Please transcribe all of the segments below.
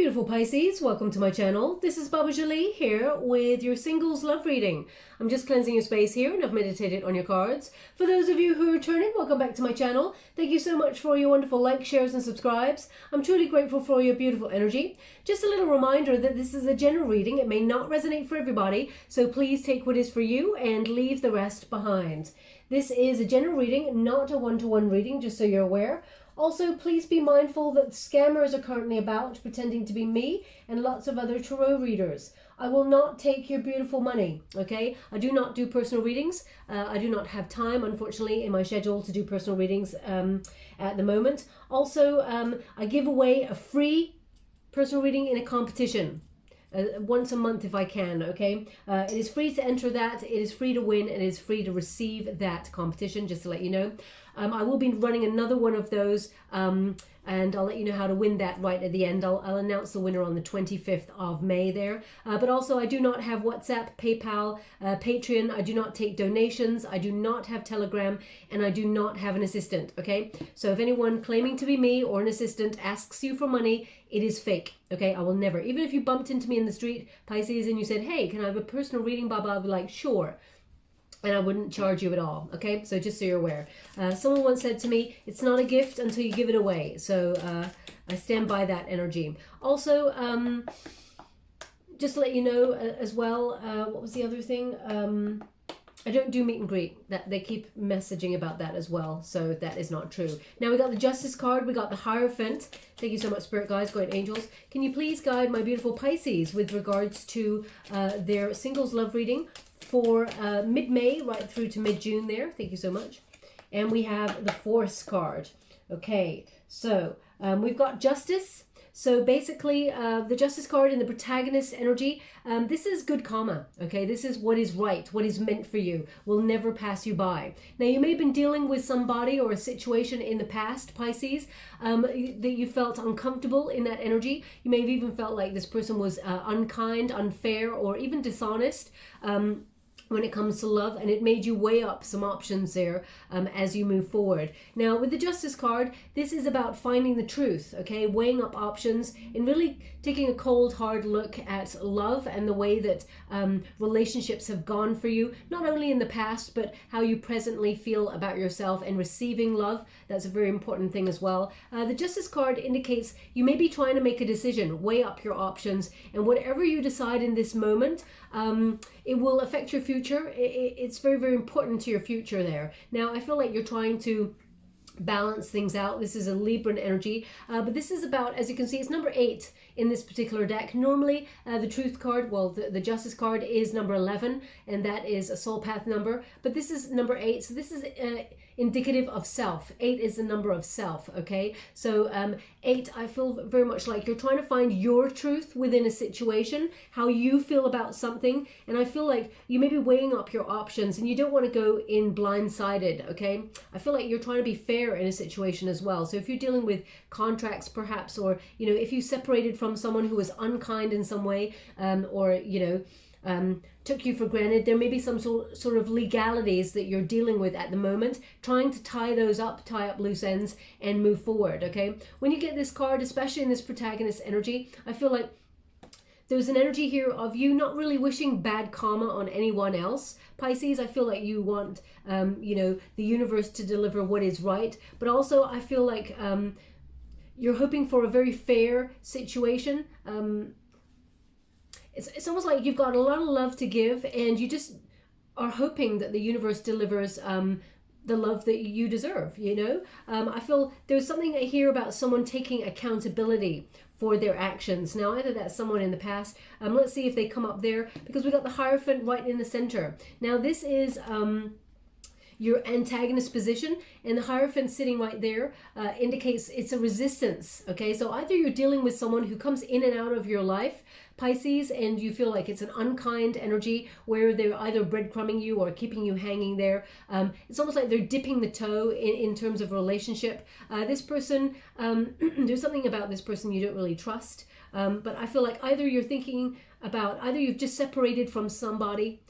beautiful Pisces, welcome to my channel. This is Baba Jolie here with your singles love reading. I'm just cleansing your space here and I've meditated on your cards. For those of you who are returning, welcome back to my channel. Thank you so much for your wonderful likes, shares and subscribes. I'm truly grateful for your beautiful energy. Just a little reminder that this is a general reading. It may not resonate for everybody, so please take what is for you and leave the rest behind. This is a general reading, not a one-to-one reading, just so you're aware. Also, please be mindful that scammers are currently about pretending to be me and lots of other tarot readers. I will not take your beautiful money, okay? I do not do personal readings. I do not have time, unfortunately, in my schedule to do personal readings at the moment. Also, I give away a free personal reading in a competition. Once a month if I can, okay? It is free to enter that, it is free to win, and it is free to receive that competition, just to let you know. I will be running another one of those, and I'll let you know how to win that right at the end. I'll announce the winner on the 25th of May there. But also I do not have WhatsApp, PayPal, Patreon. I do not take donations. I do not have Telegram, and I do not have an assistant, okay? So if anyone claiming to be me or an assistant asks you for money, it is fake, okay? I will never. Even if you bumped into me in the street, Pisces, and you said, hey, can I have a personal reading, Baba? I'll be like, sure. And I wouldn't charge you at all, okay? So just so you're aware. Someone once said to me, it's not a gift until you give it away. So I stand by that energy. Also, just to let you know as well, what was the other thing? I don't do meet and greet. That they keep messaging about that as well. So that is not true. Now we got the Justice card. We got the Hierophant. Thank you so much, Spirit Guides, Guardian Angels. Can you please guide my beautiful Pisces with regards to their singles love reading for mid-May right through to mid-June there. Thank you so much. And we have the Force card. Okay, so we've got Justice. So basically the Justice card in the protagonist energy, this is good karma, okay? This is what is right, what is meant for you, will never pass you by. Now you may have been dealing with somebody or a situation in the past, Pisces, that you felt uncomfortable in that energy. You may have even felt like this person was unkind, unfair, or even dishonest. When it comes to love, and it made you weigh up some options there as you move forward. Now with the Justice card, this is about finding the truth, okay? Weighing up options and really taking a cold hard look at love and the way that relationships have gone for you, not only in the past but how you presently feel about yourself and receiving love. That's a very important thing as well. The Justice card indicates you may be trying to make a decision, weigh up your options, and whatever you decide in this moment, it will affect your future. It's very, very important to your future there. Now, I feel like you're trying to balance things out. This is a Libran energy, but this is about, as you can see, it's number 8 in this particular deck. Normally, the Truth card, well, the Justice card is number 11, and that is a soul path number, but this is number 8, so this is indicative of self. 8 is the number of self, okay? So 8, I feel very much like you're trying to find your truth within a situation, how you feel about something, and I feel like you may be weighing up your options and you don't want to go in blindsided, okay? I feel like you're trying to be fair in a situation as well. So if you're dealing with contracts perhaps, or, you know, if you separated from someone who was unkind in some way, or, you know, took you for granted, there may be some sort of legalities that you're dealing with at the moment, trying to tie up loose ends and move forward, okay? When you get this card, especially in this protagonist energy, I feel like there's an energy here of you not really wishing bad karma on anyone else. Pisces, I feel like you want, you know, the universe to deliver what is right, but also I feel like you're hoping for a very fair situation. It's almost like you've got a lot of love to give and you just are hoping that the universe delivers the love that you deserve, you know? I feel there's something here about someone taking accountability for their actions. Now, either that's someone in the past, let's see if they come up there, because we got the Hierophant right in the center. Now, this is your antagonist position, and the Hierophant sitting right there indicates it's a resistance, okay? So either you're dealing with someone who comes in and out of your life, Pisces, and you feel like it's an unkind energy where they're either breadcrumbing you or keeping you hanging there. It's almost like they're dipping the toe in terms of relationship. This person, there's something about this person you don't really trust. But I feel like either you're thinking about either you've just separated from somebody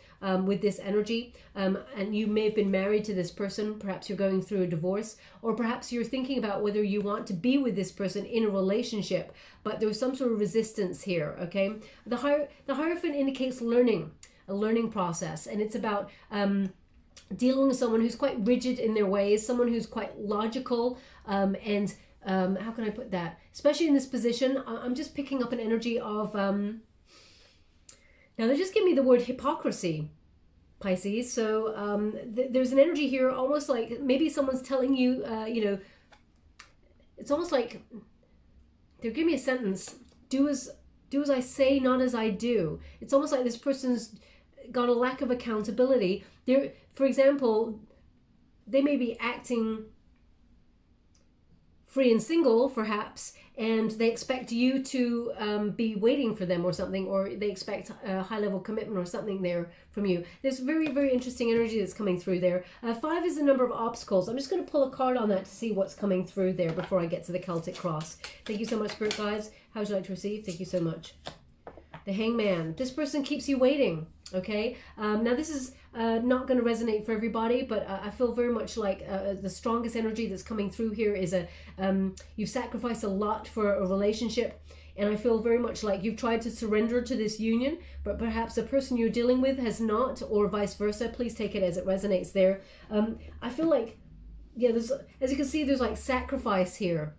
with this energy, and you may have been married to this person. Perhaps you're going through a divorce, or perhaps you're thinking about whether you want to be with this person in a relationship, but there's some sort of resistance here. Okay, the Hierophant indicates learning, a learning process, and it's about dealing with someone who's quite rigid in their ways, someone who's quite logical, and how can I put that? Especially in this position, I'm just picking up an energy of now they just give me the word hypocrisy, Pisces. So there's an energy here, almost like maybe someone's telling you, you know, it's almost like they're giving me a sentence: do as I say, not as I do. It's almost like this person's got a lack of accountability. They're, for example, they may be acting free and single, perhaps, and they expect you to be waiting for them or something, or they expect a high-level commitment or something there from you. There's very, very interesting energy that's coming through there. 5 is the number of obstacles. I'm just going to pull a card on that to see what's coming through there before I get to the Celtic cross. Thank you so much, Spirit Guides. How would you like to receive? Thank you so much. The Hangman. This person keeps you waiting. Okay, now this is not going to resonate for everybody, but I feel very much like the strongest energy that's coming through here is you've sacrificed a lot for a relationship, and I feel very much like you've tried to surrender to this union, but perhaps the person you're dealing with has not, or vice versa. Please take it as it resonates there. I feel like, yeah, there's, as you can see, there's like sacrifice here.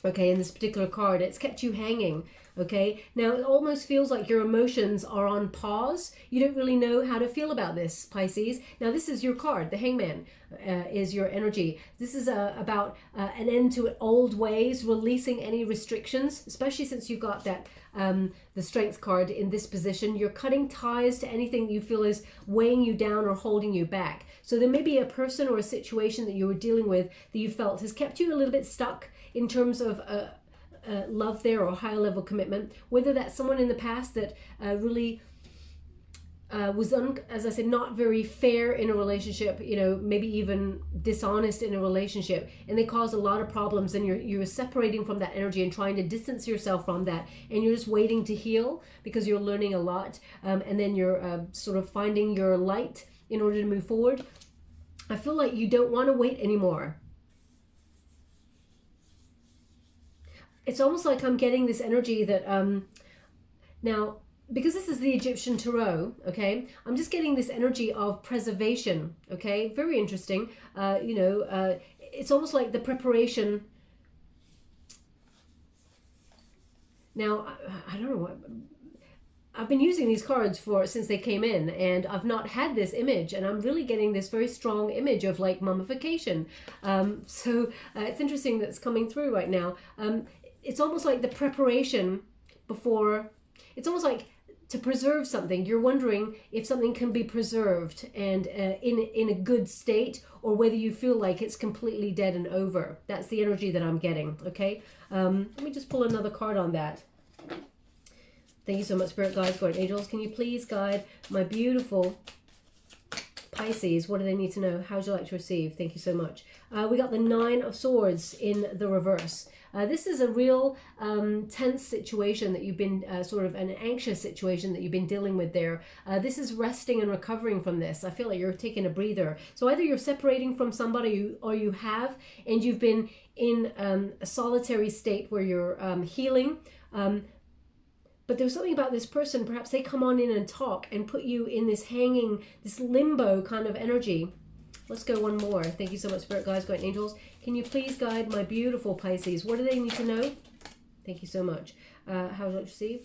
Okay, in this particular card, it's kept you hanging. Okay, now it almost feels like your emotions are on pause. You don't really know how to feel about this, Pisces. Now this is your card. The Hangman is your energy. This is about an end to old ways, releasing any restrictions, especially since you've got that the Strength card in this position. You're cutting ties to anything you feel is weighing you down or holding you back. So there may be a person or a situation that you were dealing with that you felt has kept you a little bit stuck in terms of love there, or higher level commitment, whether that's someone in the past that really was, as I said, not very fair in a relationship, you know, maybe even dishonest in a relationship, and they cause a lot of problems, and you're separating from that energy and trying to distance yourself from that, and you're just waiting to heal because you're learning a lot, and then you're sort of finding your light in order to move forward. I feel like you don't want to wait anymore. It's almost like I'm getting this energy that, now, because this is the Egyptian Tarot, okay, I'm just getting this energy of preservation, okay, very interesting. You know, it's almost like the preparation. Now, I don't know what, I've been using these cards since they came in, and I've not had this image, and I'm really getting this very strong image of like mummification. So it's interesting that's coming through right now. It's almost like the preparation before, it's almost like to preserve something. You're wondering if something can be preserved and in a good state, or whether you feel like it's completely dead and over. That's the energy that I'm getting, okay? Let me just pull another card on that. Thank you so much, Spirit Guides, Guardian Angels. Can you please guide my beautiful Pisces? What do they need to know? How would you like to receive? Thank you so much. We got the 9 of Swords in the reverse. This is a real tense situation that you've been, sort of an anxious situation that you've been dealing with there. This is resting and recovering from this. I feel like you're taking a breather. So either you're separating from somebody, or you have, and you've been in a solitary state where you're healing. But there's something about this person, perhaps they come on in and talk and put you in this hanging, this limbo kind of energy. Let's go one more. Thank you so much, Spirit Guides, Guardian Angels. Can you please guide my beautiful Pisces? What do they need to know? Thank you so much. How would you like to receive?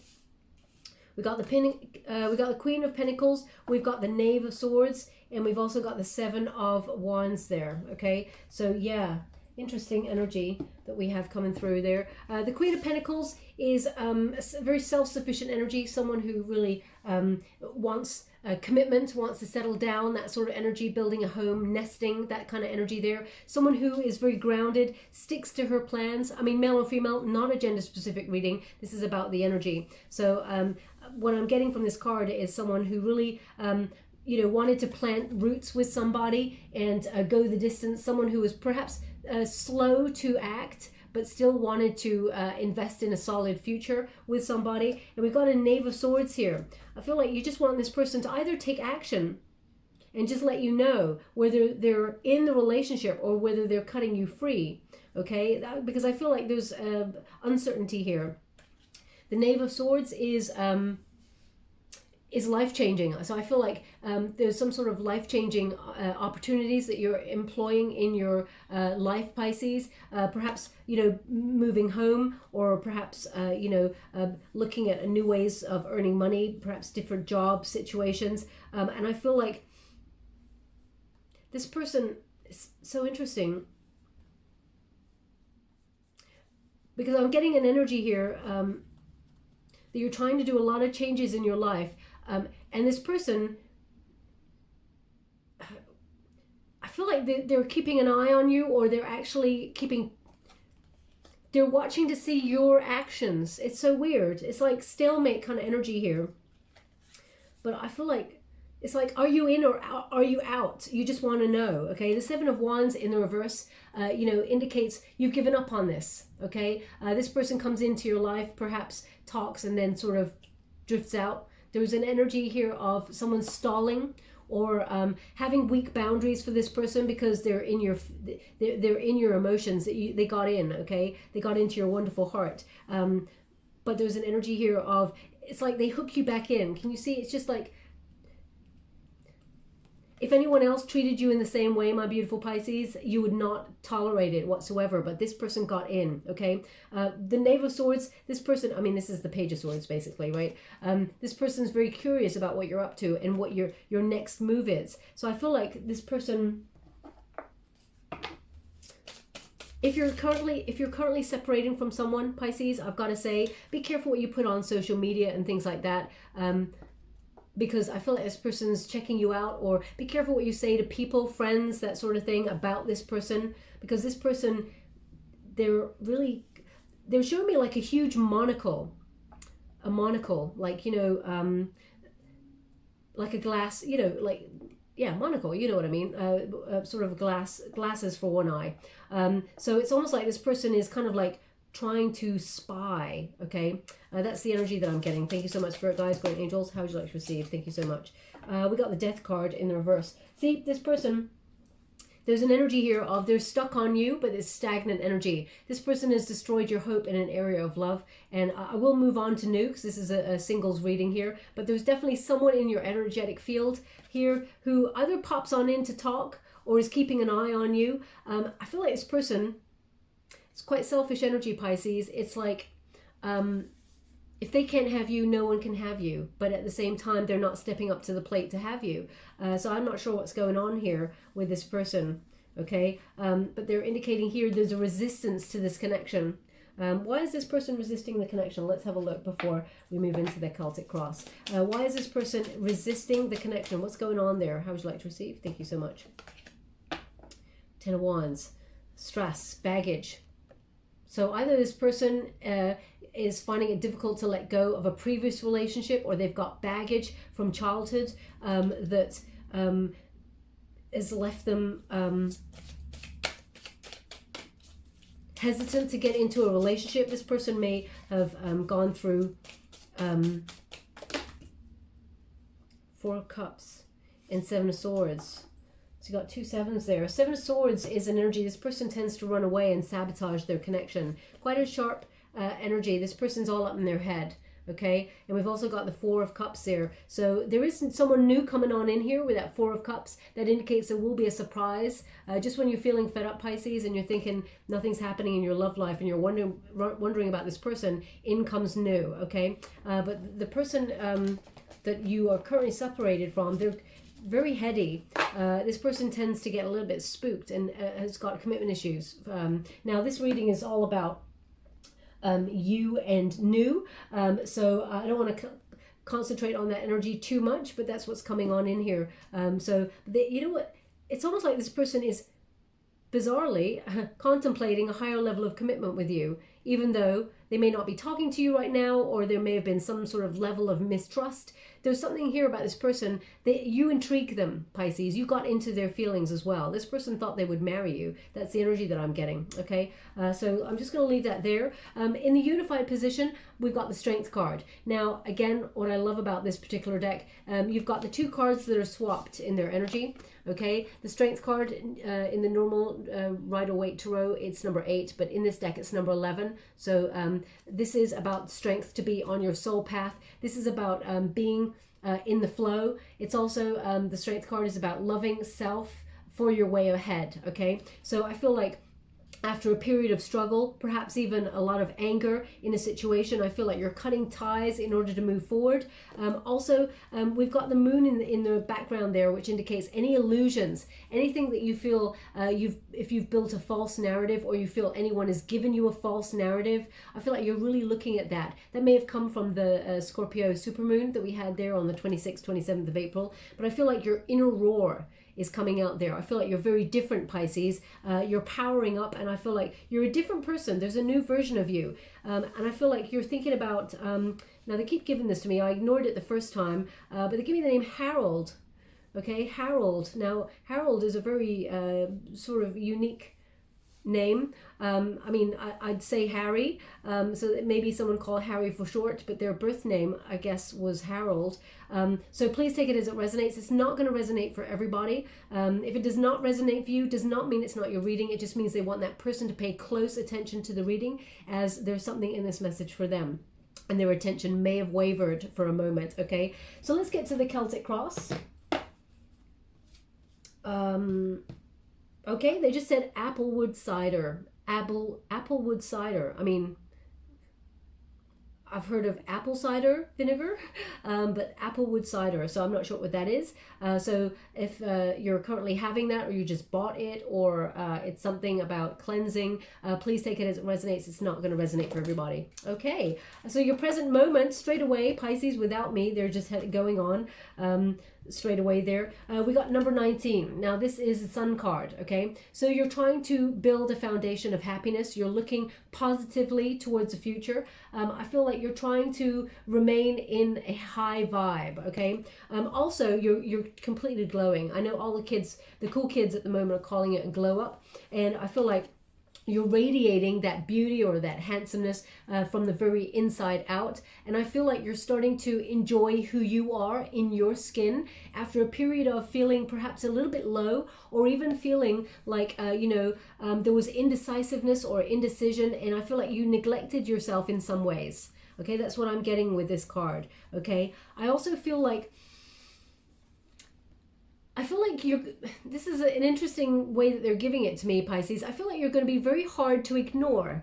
We got the Queen of Pentacles. We've got the Knave of Swords, and we've also got the 7 of Wands there. Okay, so yeah, interesting energy that we have coming through there. The Queen of Pentacles is a very self-sufficient energy, someone who really wants commitment, wants to settle down, that sort of energy, building a home, nesting, that kind of energy there. Someone who is very grounded, sticks to her plans. I mean, male or female, not a gender-specific reading. This is about the energy. So what I'm getting from this card is someone who really you know, wanted to plant roots with somebody and go the distance. Someone who was perhaps slow to act, but still wanted to invest in a solid future with somebody. And we've got a Knave of Swords here. I feel like you just want this person to either take action and just let you know whether they're in the relationship or whether they're cutting you free, okay? Because I feel like there's uncertainty here. The Knave of Swords is life-changing. So I feel like there's some sort of life-changing opportunities that you're employing in your life, Pisces. Perhaps, moving home, or perhaps, looking at new ways of earning money, perhaps different job situations. And I feel like this person is so interesting because I'm getting an energy here that you're trying to do a lot of changes in your life. And this person, I feel like they're keeping an eye on you, or they're actually they're watching to see your actions. It's so weird. It's like stalemate kind of energy here. But I feel like it's like, are you in or are you out? You just want to know, okay? The Seven of Wands in the reverse, indicates you've given up on this, okay? This person comes into your life, perhaps talks, and then sort of drifts out. There's an energy here of someone stalling, or having weak boundaries for this person because they're in your emotions. They got in, okay? They got into your wonderful heart. But there's an energy here of, it's like they hook you back in. Can you see? It's just like, if anyone else treated you in the same way, my beautiful Pisces, you would not tolerate it whatsoever. But this person got in, okay? The Knave of Swords, this person, I mean, this is the Page of Swords, basically, right? This person's very curious about what you're up to and what your next move is. So I feel like this person, if you're currently separating from someone, Pisces, I've got to say, be careful what you put on social media and things like that. Because I feel like this person's checking you out, or be careful what you say to people, friends, that sort of thing about this person, because this person, they're showing me like a huge monocle, like, like a glass, monocle, you know what I mean, sort of glasses for one eye. So it's almost like this person is kind of like trying to spy, okay? That's the energy that I'm getting. Thank you so much, Spirit Guides, Guardian Angels. How would you like to receive? Thank you so much. We got the Death card in the reverse. See, this person, there's an energy here of they're stuck on you, but it's stagnant energy. This person has destroyed your hope in an area of love. And I will move on to new, because this is a singles reading here. But there's definitely someone in your energetic field here who either pops on in to talk or is keeping an eye on you. I feel like this person, it's quite selfish energy, Pisces. It's like, if they can't have you, no one can have you. But at the same time, they're not stepping up to the plate to have you. So I'm not sure what's going on here with this person, okay? But they're indicating here there's a resistance to this connection. Why is this person resisting the connection? Let's have a look before we move into the Celtic Cross. Why is this person resisting the connection? What's going on there? How would you like to receive? Thank you so much. Ten of Wands, stress, baggage. So either this person is finding it difficult to let go of a previous relationship, or they've got baggage from childhood that has left them hesitant to get into a relationship. This person may have gone through Four of Cups and Seven of Swords. So you got two sevens there. Seven of Swords is an energy. This person tends to run away and sabotage their connection. Quite a sharp energy. This person's all up in their head, okay? And we've also got the Four of Cups there. So there isn't someone new coming on in here with that Four of Cups. That indicates there will be a surprise. Just when you're feeling fed up, Pisces, and you're thinking nothing's happening in your love life, and you're wondering about this person, in comes new, okay? But the person that you are currently separated from, they're very heady. This person tends to get a little bit spooked and has got commitment issues. Now this reading is all about you and new, so I don't want to concentrate on that energy too much, but that's what's coming on in here. You know what, it's almost like this person is bizarrely contemplating a higher level of commitment with you, even though they may not be talking to you right now, or there may have been some sort of level of mistrust. there's something here about this person that you intrigue them, Pisces. You got into their feelings as well. This person thought they would marry you. That's the energy that I'm getting, okay? So I'm just going to leave that there. In the unified position, we've got the Strength card. Now, again, what I love about this particular deck, you've got the two cards that are swapped in their energy. Okay, the Strength card in the normal Rider-Waite Tarot, it's number 8, but in this deck it's number 11. So this is about strength to be on your soul path. This is about being in the flow. It's also, the Strength card is about loving self for your way ahead. Okay, so I feel like after a period of struggle, perhaps even a lot of anger in a situation, I feel like you're cutting ties in order to move forward. Also, we've got the moon in the background there, which indicates any illusions, anything that you feel if you've built a false narrative, or you feel anyone has given you a false narrative. I feel like you're really looking at that. That may have come from the Scorpio supermoon that we had there on the 26th, 27th of April. But I feel like your inner roar is coming out there. I feel like you're very different, Pisces. You're powering up, and I feel like you're a different person. There's a new version of you. And I feel like you're thinking about, now they keep giving this to me. I ignored it the first time, but they give me the name Harold. Okay, Harold. Now, Harold is a very sort of unique name. I mean, I'd say Harry, so maybe someone called Harry for short, but their birth name, I guess, was Harold. So please take it as it resonates. It's not going to resonate for everybody. If it does not resonate for you, does not mean it's not your reading. It just means they want that person to pay close attention to the reading, as there's something in this message for them, and their attention may have wavered for a moment. Okay, so let's get to the Celtic cross. Okay, they just said applewood cider. Applewood cider. I mean, I've heard of apple cider vinegar, but applewood cider. So I'm not sure what that is. So if you're currently having that, or you just bought it, or it's something about cleansing, please take it as it resonates. It's not going to resonate for everybody. Okay, so your present moment, straight away, Pisces, without me, they're just going on. Straight away there. We got number 19. Now this is the Sun card, okay? So you're trying to build a foundation of happiness. You're looking positively towards the future. I feel like you're trying to remain in a high vibe, okay? Also, you're completely glowing. I know all the kids, the cool kids at the moment, are calling it a glow up, and I feel like you're radiating that beauty or that handsomeness from the very inside out. And I feel like you're starting to enjoy who you are in your skin after a period of feeling perhaps a little bit low, or even feeling like, there was indecisiveness or indecision. And I feel like you neglected yourself in some ways. Okay, that's what I'm getting with this card. Okay, I also feel like this is an interesting way that they're giving it to me, Pisces. I feel like you're going to be very hard to ignore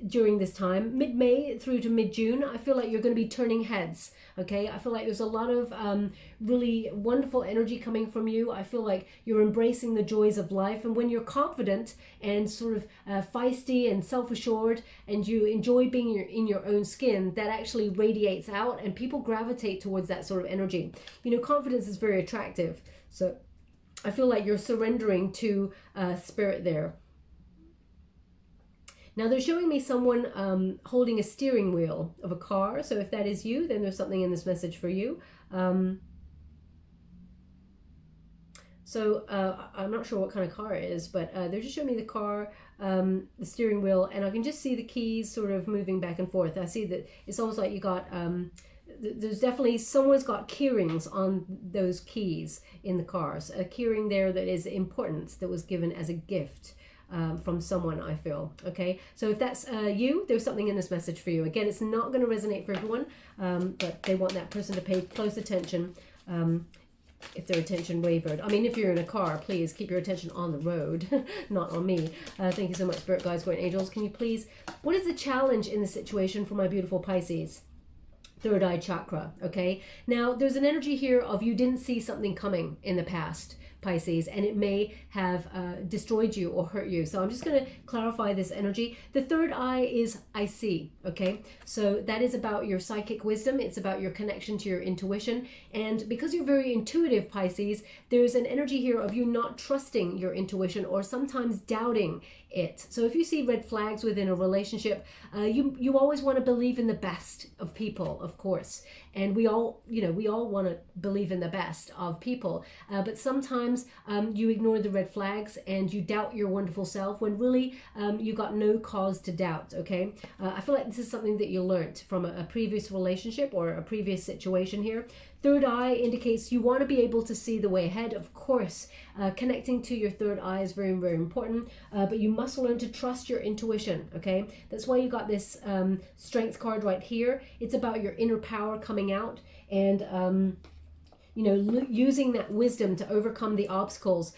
during this time, mid-May through to mid-June. I feel like you're going to be turning heads. Okay, I feel like there's a lot of really wonderful energy coming from you. I feel like you're embracing the joys of life, and when you're confident and sort of feisty and self-assured, and you enjoy being in your own skin, that actually radiates out, and people gravitate towards that sort of energy. You know, confidence is very attractive. So I feel like you're surrendering to spirit there. Now they're showing me someone holding a steering wheel of a car. So if that is you, then there's something in this message for you. I'm not sure what kind of car it is, but they're just showing me the car, the steering wheel, and I can just see the keys sort of moving back and forth. I see that it's almost like you got, there's definitely, someone's got keyrings on those keys in the cars. A keyring there that is important, that was given as a gift. From someone, I feel. Okay, so if that's you, there's something in this message for you. Again, it's not going to resonate for everyone, but they want that person to pay close attention if their attention wavered. I mean, if you're in a car, please keep your attention on the road, not on me. Thank you so much, Spirit Guides, Guardian Angels. Can you please, what is the challenge in the situation for my beautiful Pisces? Third eye chakra. Okay, now there's an energy here of you didn't see something coming in the past, Pisces, and it may have destroyed you or hurt you. So I'm just going to clarify this energy. The third eye is I see, okay? So that is about your psychic wisdom. It's about your connection to your intuition. And because you're very intuitive, Pisces, there's an energy here of you not trusting your intuition, or sometimes doubting it. So if you see red flags within a relationship, you always want to believe in the best of people, of course. and we all, you know, we all want to believe in the best of people, but sometimes you ignore the red flags and you doubt your wonderful self when really you got no cause to doubt. Okay, I feel like this is something that you learned from a previous relationship or a previous situation here. Third eye indicates you want to be able to see the way ahead. Of course, connecting to your third eye is very, very important, but you must learn to trust your intuition, okay? That's why you got this strength card right here. It's about your inner power coming out and, you know, using that wisdom to overcome the obstacles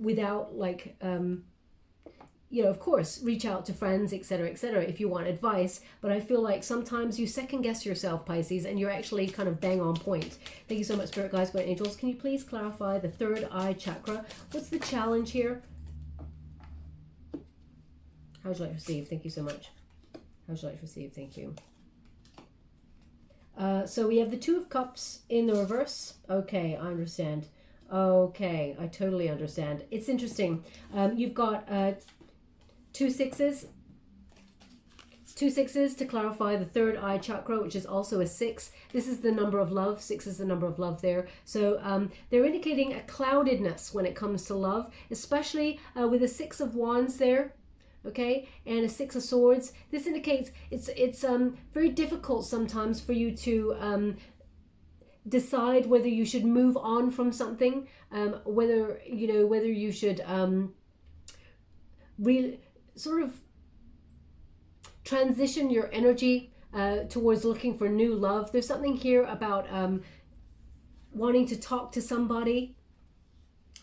without like... you know, of course, reach out to friends, etc., if you want advice. But I feel like sometimes you second guess yourself, Pisces, and you're actually kind of bang on point. Thank you so much, Spirit Guides, Guardian Angels. Can you please clarify the third eye chakra? What's the challenge here? How would you like to receive? Thank you so much. How would you like to receive? Thank you. So we have the Two of Cups in the reverse. Okay, I understand. Okay, I totally understand. It's interesting. You've got... Two sixes to clarify the third eye chakra, which is also a 6. This is the number of love. 6 is the number of love there. So they're indicating a cloudedness when it comes to love, especially with a 6 of wands there. Okay, and a 6 of swords. This indicates it's very difficult sometimes for you to decide whether you should move on from something, whether you should really sort of transition your energy towards looking for new love. There's something here about wanting to talk to somebody.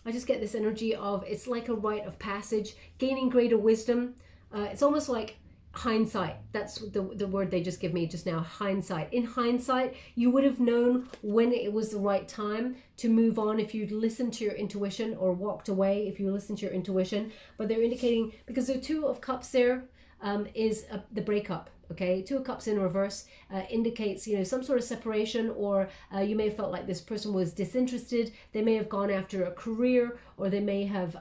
I just get this energy of it's like a rite of passage, gaining greater wisdom. It's almost like hindsight. That's the word they just give me just now, hindsight. In hindsight, you would have known when it was the right time to move on if you'd listened to your intuition, or walked away if you listened to your intuition. But they're indicating, because the Two of Cups there is the breakup. Okay, Two of Cups in reverse indicates, you know, some sort of separation, or you may have felt like this person was disinterested. They may have gone after a career, or they may have,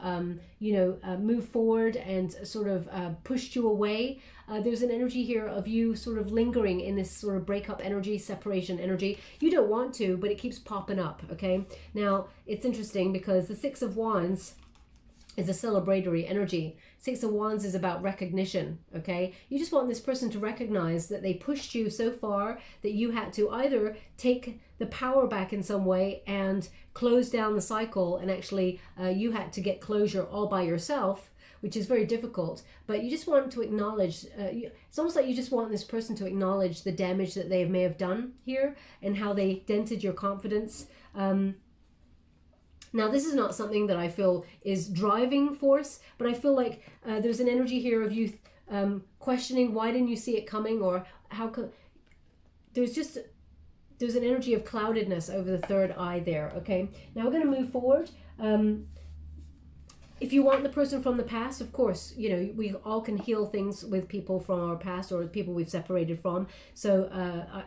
moved forward and sort of pushed you away. There's an energy here of you sort of lingering in this sort of breakup energy, separation energy. You don't want to, but it keeps popping up. Okay, now it's interesting because the 6 of Wands is a celebratory energy. 6 of Wands is about recognition, okay? You just want this person to recognize that they pushed you so far that you had to either take the power back in some way and close down the cycle, and actually you had to get closure all by yourself, which is very difficult. But you just want to acknowledge, it's almost like you just want this person to acknowledge the damage that they may have done here and how they dented your confidence. Now, this is not something that I feel is driving force, but I feel like there's an energy here of you questioning, why didn't you see it coming, or how could... There's an energy of cloudedness over the third eye there, okay? Now we're going to move forward. If you want the person from the past, of course, you know, we all can heal things with people from our past or people we've separated from. So,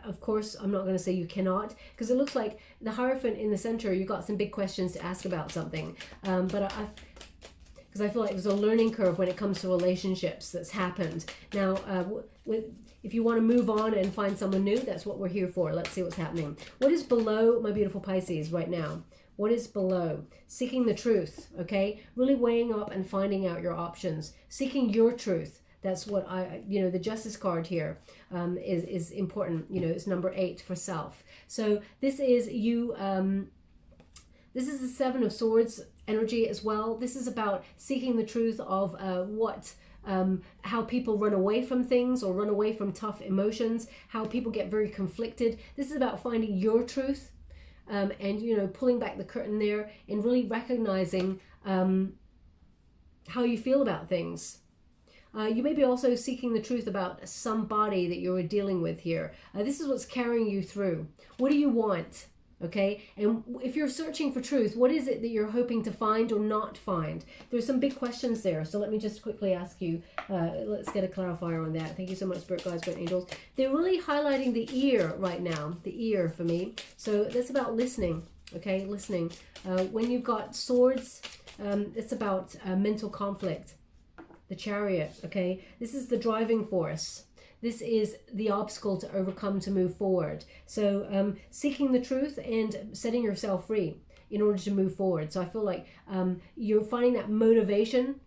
of course, I'm not going to say you cannot, because it looks like the Hierophant in the center, you've got some big questions to ask about something. Because I feel like there's a learning curve when it comes to relationships that's happened. Now, if you want to move on and find someone new, that's what we're here for. Let's see what's happening. What is below my beautiful Pisces right now? What is below? Seeking the truth, okay? Really weighing up and finding out your options. Seeking your truth. That's what the Justice card here is important. You know, it's number 8 for self. So this is you, this is the 7 of Swords energy as well. This is about seeking the truth of how people run away from things or run away from tough emotions, how people get very conflicted. This is about finding your truth. And, you know, pulling back the curtain there and really recognizing how you feel about things. You may be also seeking the truth about somebody that you're dealing with here. This is what's carrying you through. What do you want? Okay, and if you're searching for truth, what is it that you're hoping to find or not find? There's some big questions there, so let me just quickly ask you, let's get a clarifier on that. Thank you so much, Spirit Guides, Spirit Angels. They're really highlighting the ear right now, the ear for me. So that's about listening, okay, listening. When you've got swords, it's about mental conflict. The Chariot, okay, this is the driving force. this is the obstacle to overcome to move forward. So seeking the truth and setting yourself free in order to move forward. So I feel like you're finding that motivation,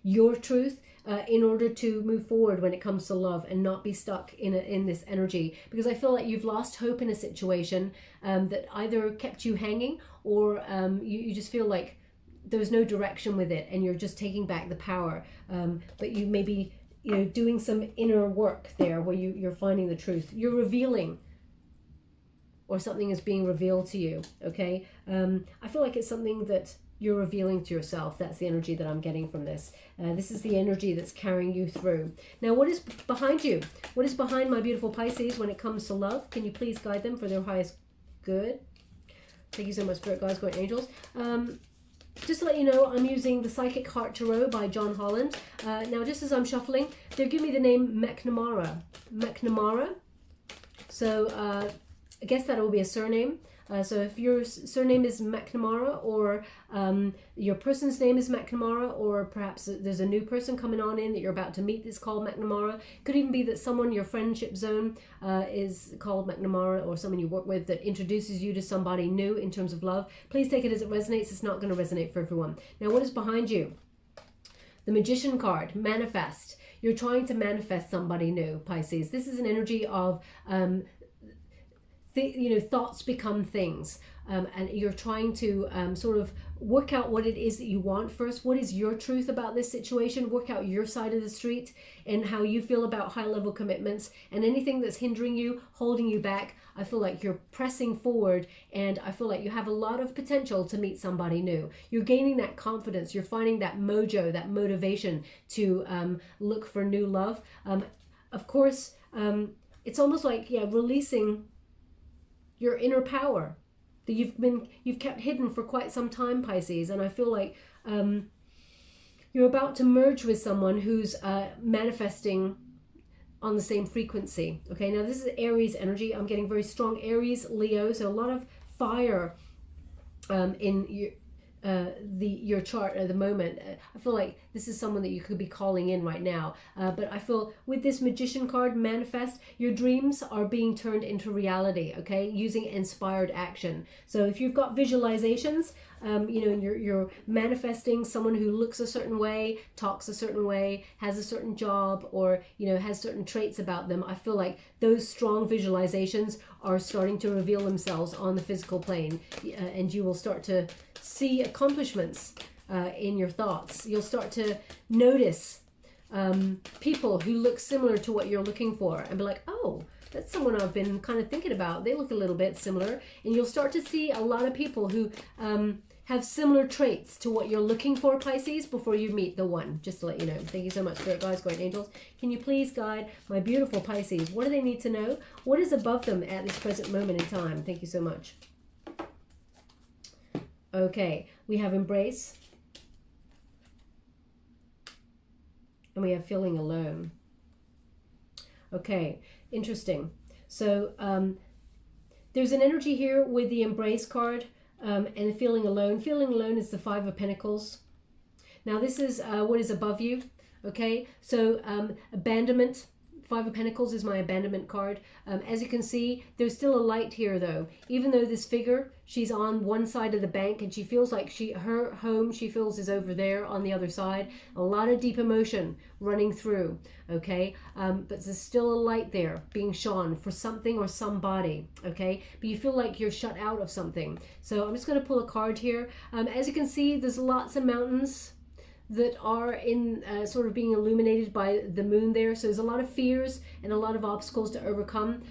your truth, in order to move forward when it comes to love and not be stuck in this energy. Because I feel like you've lost hope in a situation that either kept you hanging, or you just feel like there's no direction with it and you're just taking back the power. But you may be doing some inner work there where you're finding the truth. You're revealing, or something is being revealed to you, okay? I feel like it's something that you're revealing to yourself. That's the energy that I'm getting from this. This is the energy that's carrying you through. Now, what is behind you? What is behind my beautiful Pisces when it comes to love? Can you please guide them for their highest good? Thank you so much, Spirit Guides, Great Angels. Just to let you know, I'm using the Psychic Heart Tarot by John Holland. Now, just as I'm shuffling, they're giving me the name McNamara. McNamara. So I guess that will be a surname. So if your surname is McNamara, or your person's name is McNamara, or perhaps there's a new person coming on in that you're about to meet that's called McNamara. Could even be that someone in your friendship zone is called McNamara, or someone you work with that introduces you to somebody new in terms of love. Please take it as it resonates. It's not going to resonate for everyone. Now, what is behind you? The Magician card, manifest. You're trying to manifest somebody new, Pisces. This is an energy of thoughts become things, and you're trying to sort of work out what it is that you want first. What is your truth about this situation? Work out your side of the street and how you feel about high-level commitments, and anything that's hindering you, holding you back. I feel like you're pressing forward, and I feel like you have a lot of potential to meet somebody new. You're gaining that confidence. You're finding that mojo, that motivation to look for new love. Of course, it's almost like, releasing your inner power that you've kept hidden for quite some time, Pisces. And I feel like you're about to merge with someone who's manifesting on the same frequency. Okay, now this is Aries energy. I'm getting very strong Aries, Leo, so a lot of fire in your chart at the moment. I feel like this is someone that you could be calling in right now, but I feel with this Magician card, manifest, your dreams are being turned into reality, okay, using inspired action. So if you've got visualizations, you're manifesting someone who looks a certain way, talks a certain way, has a certain job, or has certain traits about them. I feel like those strong visualizations are starting to reveal themselves on the physical plane, and you will start to see accomplishments in your thoughts. You'll start to notice people who look similar to what you're looking for, and be like, oh, that's someone I've been kind of thinking about. They look a little bit similar. And you'll start to see a lot of people who have similar traits to what you're looking for, Pisces, before you meet the one. Just to let you know. Thank you so much, Spirit Guides, Great Angels. Can you please guide my beautiful Pisces? What do they need to know? What is above them at this present moment in time? Thank you so much. Okay, we have embrace. And we have feeling alone. Okay, interesting. So there's an energy here with the embrace card and feeling alone. Feeling alone is the Five of Pentacles. Now this is what is above you. Okay, so abandonment. Five of Pentacles is my abandonment card. As you can see, there's still a light here though. Even though this figure, she's on one side of the bank and she feels like her home, she feels, is over there on the other side. A lot of deep emotion running through, okay? But there's still a light there being shone for something or somebody, okay? But you feel like you're shut out of something. So I'm just going to pull a card here. As you can see, there's lots of mountains that are in sort of being illuminated by the moon there. So there's a lot of fears and a lot of obstacles to overcome.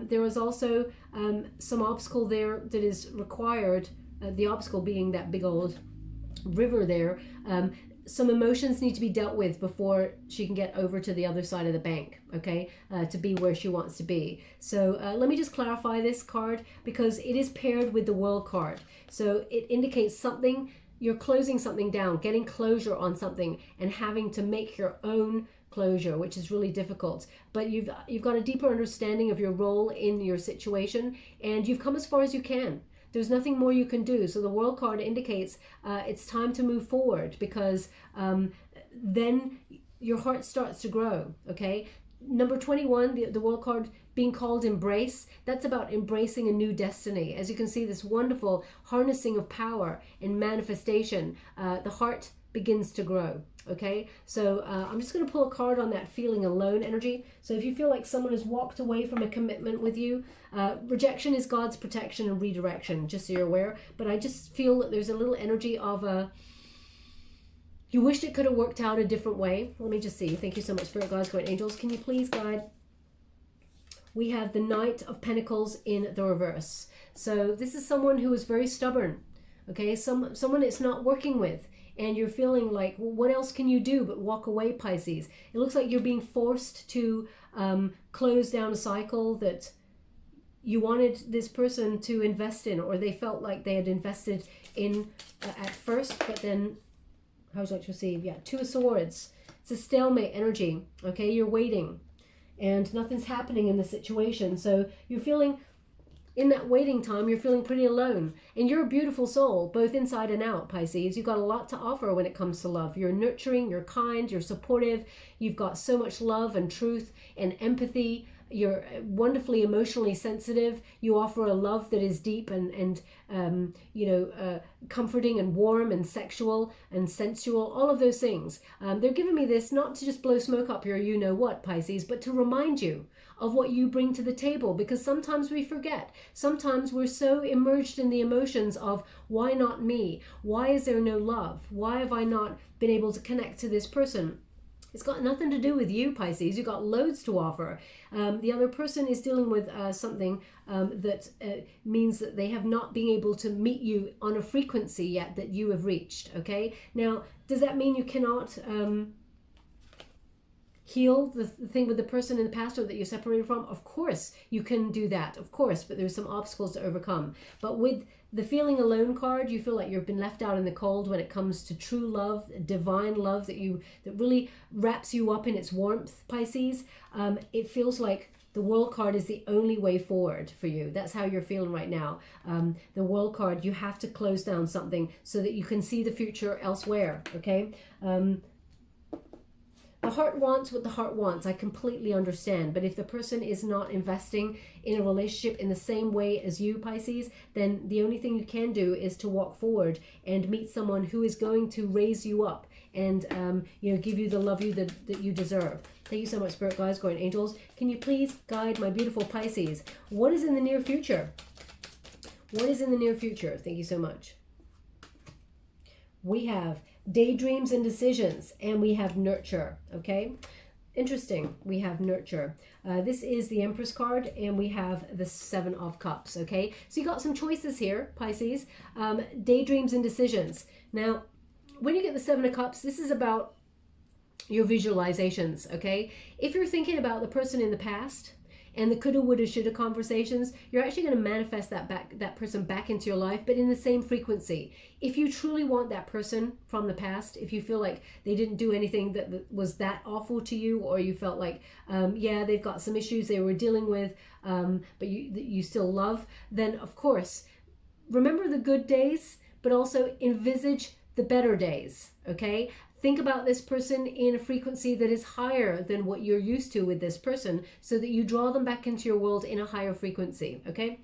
There is also some obstacle there that is required, the obstacle being that big old river there. Some emotions need to be dealt with before she can get over to the other side of the bank, okay, to be where she wants to be. So let me just clarify this card, because it is paired with the World card. So it indicates something. You're closing something down, getting closure on something, and having to make your own closure, which is really difficult. But you've got a deeper understanding of your role in your situation, and you've come as far as you can. There's nothing more you can do. So the World card indicates it's time to move forward, because then your heart starts to grow, okay? Number 21, the world card being called embrace, that's about embracing a new destiny. As you can see, this wonderful harnessing of power and manifestation. The heart begins to grow. Okay, so I'm just going to pull a card on that feeling alone energy. So if you feel like someone has walked away from a commitment with you, rejection is God's protection and redirection, just so you're aware. But I just feel that there's a little energy of you wished it could have worked out a different way. Let me just see. Thank you so much, Spirit Guides, Guardian Angels. Can you please guide? We have the Knight of Pentacles in the reverse. So this is someone who is very stubborn. Okay, someone it's not working with. And you're feeling like, well, what else can you do but walk away, Pisces? It looks like you're being forced to close down a cycle that you wanted this person to invest in, or they felt like they had invested in at first, but then, how would you like to receive? Yeah, Two of Swords. It's a stalemate energy. Okay, you're waiting and nothing's happening in the situation. So you're feeling, in that waiting time, you're feeling pretty alone. And you're a beautiful soul, both inside and out, Pisces. You've got a lot to offer when it comes to love. You're nurturing, you're kind, you're supportive. You've got so much love and truth and empathy. You're wonderfully emotionally sensitive. You offer a love that is deep and comforting and warm and sexual and sensual, all of those things. They're giving me this not to just blow smoke up your you-know-what, Pisces, but to remind you of what you bring to the table, because sometimes we forget. Sometimes we're so immersed in the emotions of, why not me? Why is there no love? Why have I not been able to connect to this person? It's got nothing to do with you, Pisces. You've got loads to offer. The other person is dealing with something that means that they have not been able to meet you on a frequency yet that you have reached, okay? Now, does that mean you cannot heal the thing with the person in the past or that you're separated from? Of course you can do that, of course, but there's some obstacles to overcome. But with the feeling alone card, you feel like you've been left out in the cold when it comes to true love, divine love that really wraps you up in its warmth, Pisces. It feels like the World card is the only way forward for you. That's how you're feeling right now. The World card, you have to close down something so that you can see the future elsewhere, okay? The heart wants what the heart wants. I completely understand. But if the person is not investing in a relationship in the same way as you, Pisces, then the only thing you can do is to walk forward and meet someone who is going to raise you up and give you the love that you deserve. Thank you so much, Spirit Guides, Guardian Angels. Can you please guide my beautiful Pisces? What is in the near future? What is in the near future? Thank you so much. We have daydreams and decisions, and we have nurture, okay? Interesting, we have nurture. This is the Empress card, and we have the Seven of Cups, okay? So you got some choices here, Pisces. Daydreams and decisions. Now, when you get the Seven of Cups, this is about your visualizations, okay? If you're thinking about the person in the past, and the coulda, woulda, shoulda conversations, you're actually going to manifest that person back into your life, but in the same frequency. If you truly want that person from the past, if you feel like they didn't do anything that was that awful to you, or you felt like, yeah, they've got some issues they were dealing with, but you still love, then of course, remember the good days, but also envisage the better days, okay? Think about this person in a frequency that is higher than what you're used to with this person, so that you draw them back into your world in a higher frequency, okay?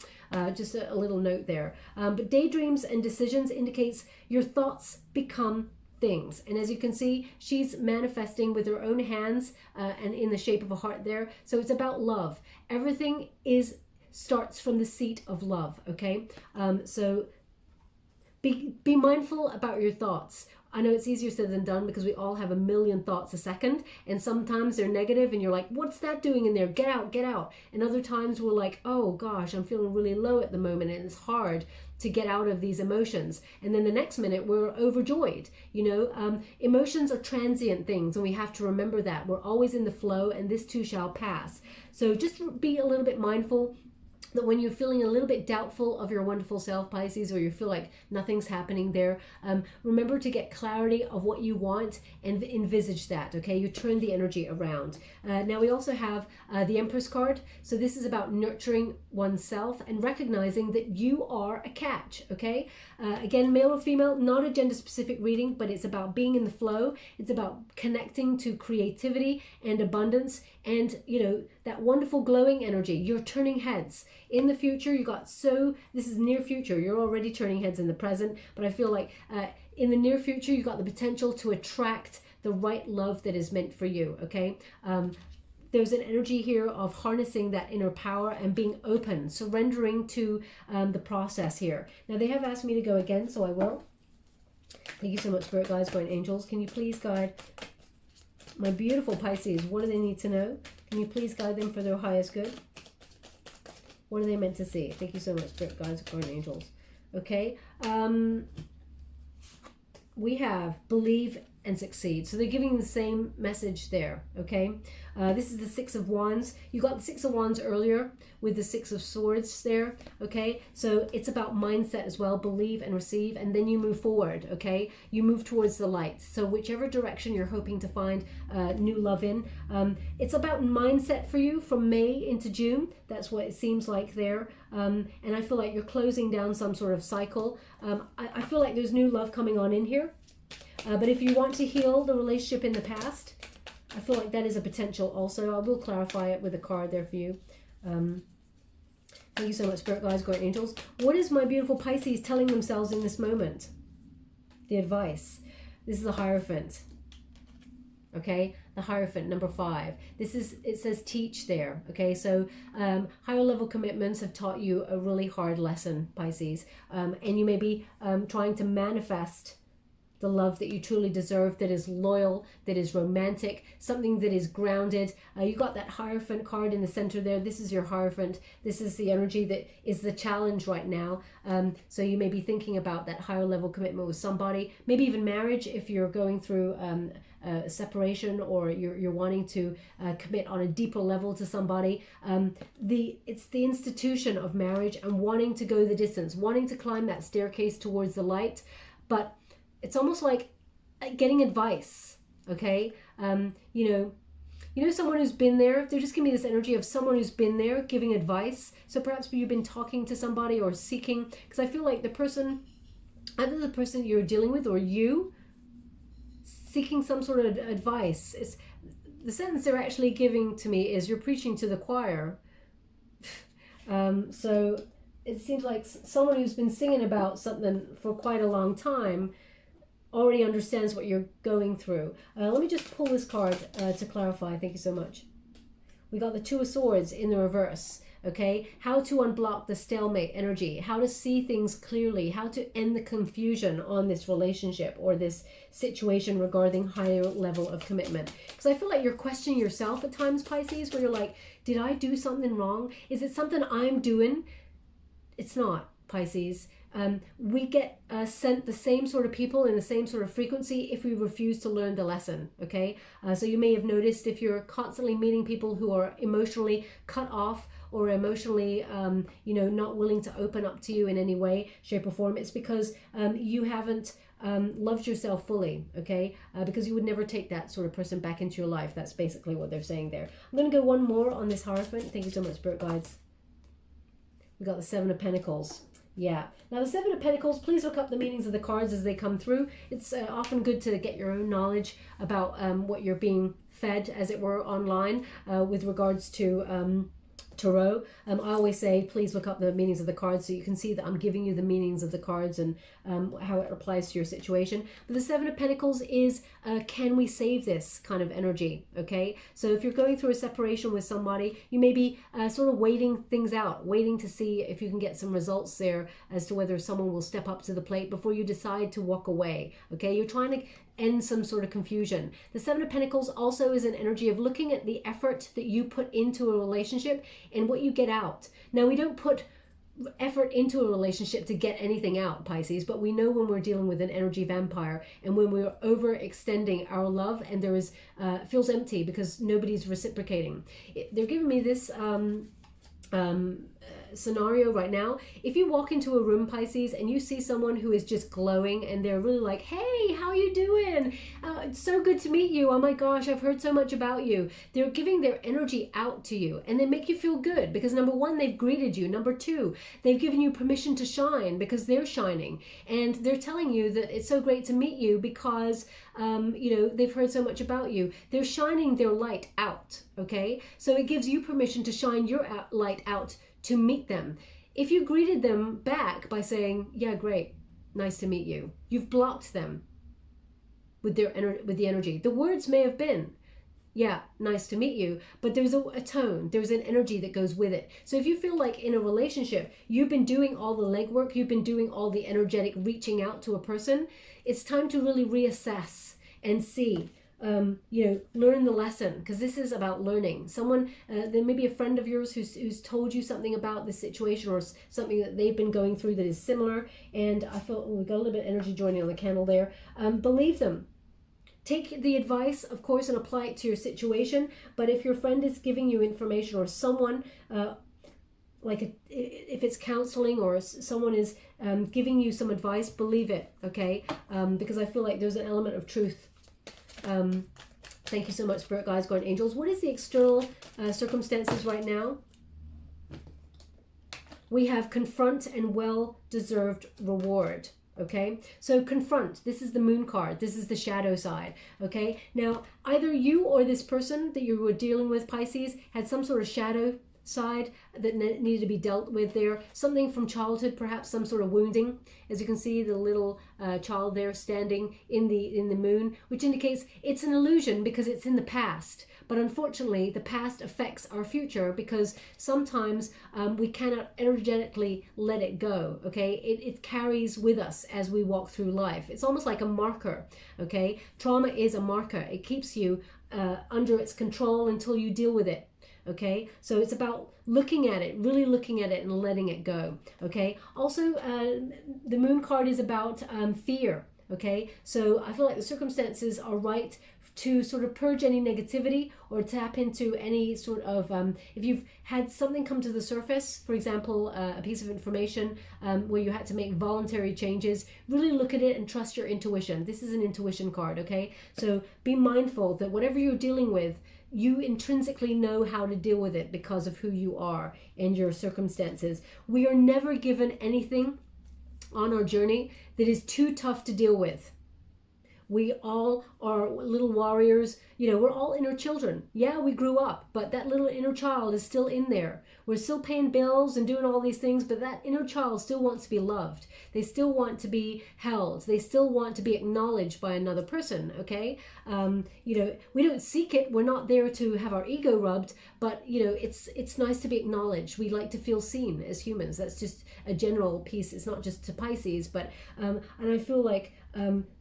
Just a little note there. But daydreams and decisions indicates your thoughts become things. And as you can see, she's manifesting with her own hands and in the shape of a heart there. So it's about love. Everything starts from the seat of love, okay? So be mindful about your thoughts. I know it's easier said than done because we all have a million thoughts a second, and sometimes they're negative and you're like, what's that doing in there? Get out, get out. And other times we're like, oh gosh, I'm feeling really low at the moment and it's hard to get out of these emotions. And then the next minute we're overjoyed. Emotions are transient things, and we have to remember that. We're always in the flow, and this too shall pass. So just be a little bit mindful that when you're feeling a little bit doubtful of your wonderful self, Pisces, or you feel like nothing's happening there, remember to get clarity of what you want and envisage that, okay? You turn the energy around. Now we also have the Empress card. So this is about nurturing oneself and recognizing that you are a catch, okay? Again, male or female, not a gender specific reading, but it's about being in the flow. It's about connecting to creativity and abundance and you know, that wonderful glowing energy. You're turning heads in the future. This is near future. You're already turning heads in the present, but I feel like in the near future, you got the potential to attract the right love that is meant for you. Okay. There's an energy here of harnessing that inner power and being open, surrendering to the process here. Now they have asked me to go again, so I will. Thank you so much, Spirit Guides, Guardian Angels. Can you please guide my beautiful Pisces? What do they need to know? Can you please guide them for their highest good? What are they meant to see? Thank you so much, Spirit Guides, Guardian Angels. Okay. We have believe and succeed. So they're giving the same message there, okay? This is the Six of Wands. You got the Six of Wands earlier with the Six of Swords there, okay? So it's about mindset as well, believe and receive, and then you move forward, okay? You move towards the light. So whichever direction you're hoping to find new love in, it's about mindset for you from May into June. That's what it seems like there. And I feel like you're closing down some sort of cycle. I feel like there's new love coming on in here. But if you want to heal the relationship in the past, I feel like that is a potential also. I will clarify it with a card there for you. Thank you so much, Spirit Guides, Guardian Angels. What is my beautiful Pisces telling themselves in this moment? The advice. This is the Hierophant. Okay, the Hierophant, number 5. It says teach there. Okay, so higher level commitments have taught you a really hard lesson, Pisces. And you may be trying to manifest the love that you truly deserve, that is loyal, that is romantic, something that is grounded. You got that Hierophant card in the center there. This is your Hierophant. This is the energy that is the challenge right now. So you may be thinking about that higher level commitment with somebody, maybe even marriage if you're going through a separation, or you're wanting to commit on a deeper level to somebody. It's the institution of marriage and wanting to go the distance, wanting to climb that staircase towards the light, but it's almost like getting advice, okay? You know, someone who's been there. They're just giving me this energy of someone who's been there giving advice. So perhaps you've been talking to somebody or seeking, because I feel like the person, either the person you're dealing with or you, seeking some sort of advice. It's the sentence they're actually giving to me is you're preaching to the choir. So it seems like someone who's been singing about something for quite a long time already understands what you're going through. Let me just pull this card to clarify. Thank you so much. We got the Two of Swords in the reverse. Okay, how to unblock the stalemate energy, how to see things clearly, how to end the confusion on this relationship or this situation regarding higher level of commitment. Because I feel like you're questioning yourself at times, Pisces, where you're like, did I do something wrong? Is it something I'm doing? It's not, Pisces. We get sent the same sort of people in the same sort of frequency if we refuse to learn the lesson, okay? So you may have noticed if you're constantly meeting people who are emotionally cut off or emotionally, not willing to open up to you in any way, shape or form, it's because you haven't loved yourself fully, okay? Because you would never take that sort of person back into your life. That's basically what they're saying there. I'm going to go one more on this Hierophant. Thank you so much, Spirit Guides. We got the Seven of Pentacles. Yeah. Now the Seven of Pentacles, please look up the meanings of the cards as they come through. It's often good to get your own knowledge about what you're being fed, as it were, online with regards to Tarot. I always say, please look up the meanings of the cards so you can see that I'm giving you the meanings of the cards and how it applies to your situation. But the Seven of Pentacles is, can we save this kind of energy, okay? So if you're going through a separation with somebody, you may be sort of waiting things out, waiting to see if you can get some results there as to whether someone will step up to the plate before you decide to walk away, okay? You're trying to end some sort of confusion. The Seven of Pentacles also is an energy of looking at the effort that you put into a relationship and what you get out. Now, we don't put effort into a relationship to get anything out, Pisces, but we know when we're dealing with an energy vampire and when we're overextending our love and there is feels empty because nobody's reciprocating. They're giving me this scenario right now, if you walk into a room, Pisces, and you see someone who is just glowing and they're really like, hey, how you doing? It's so good to meet you. Oh my gosh, I've heard so much about you. They're giving their energy out to you, and they make you feel good because number one, they've greeted you. Number two, they've given you permission to shine because they're shining, and they're telling you that it's so great to meet you because they've heard so much about you. They're shining their light out, okay? So it gives you permission to shine your light out to meet them. If you greeted them back by saying, yeah, great, nice to meet you, you've blocked them with the energy. The words may have been, yeah, nice to meet you, but there's a tone, there's an energy that goes with it. So if you feel like in a relationship, you've been doing all the legwork, you've been doing all the energetic reaching out to a person, it's time to really reassess and see, learn the lesson, because this is about learning. Someone, there may be a friend of yours who's told you something about this situation or something that they've been going through that is similar, and I felt we got a little bit of energy joining on the candle there. Believe them. Take the advice, of course, and apply it to your situation. But if your friend is giving you information, or someone, if it's counseling or someone is giving you some advice, believe it, okay? Because I feel like there's an element of truth. Thank you so much, Spirit Guides, Guardian Angels. What is the external circumstances right now? We have confront and well-deserved reward. Okay, so confront, this is the moon card, this is the shadow side. Okay, now either you or this person that you were dealing with, Pisces, had some sort of shadow side that needed to be dealt with there. Something from childhood, perhaps some sort of wounding. As you can see, the little child there standing in the moon, which indicates it's an illusion because it's in the past. But unfortunately, the past affects our future because sometimes we cannot energetically let it go, okay? It carries with us as we walk through life. It's almost like a marker, okay? Trauma is a marker. It keeps you under its control until you deal with it. Okay, so it's about looking at it, really looking at it and letting it go. Okay, also the moon card is about fear. Okay, so I feel like the circumstances are right to sort of purge any negativity or tap into any sort of, if you've had something come to the surface, for example, a piece of information where you had to make voluntary changes, really look at it and trust your intuition. This is an intuition card, okay? So be mindful that whatever you're dealing with, you intrinsically know how to deal with it because of who you are and your circumstances. We are never given anything on our journey that is too tough to deal with. We all are little warriors. You know, we're all inner children. Yeah, we grew up, but that little inner child is still in there. We're still paying bills and doing all these things, but that inner child still wants to be loved. They still want to be held. They still want to be acknowledged by another person, okay? We don't seek it. We're not there to have our ego rubbed, but, it's nice to be acknowledged. We like to feel seen as humans. That's just a general piece. It's not just to Pisces, but, and I feel like,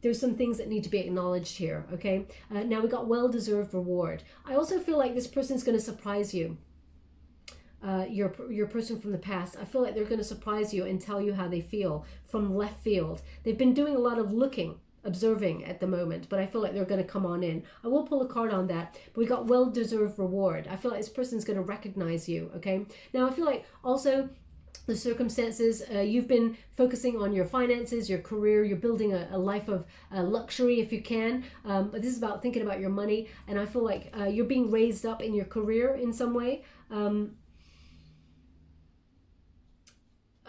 there's some things that need to be acknowledged here, okay? Now we got well-deserved reward. I also feel like this person's going to surprise you. Your person from the past. I feel like they're going to surprise you and tell you how they feel from left field. They've been doing a lot of observing at the moment, but I feel like they're going to come on in. I will pull a card on that, but we got well-deserved reward. I feel like this person's going to recognize you, okay? Now I feel like also the circumstances, you've been focusing on your finances, your career, you're building a life of luxury if you can, but this is about thinking about your money, and I feel like you're being raised up in your career in some way.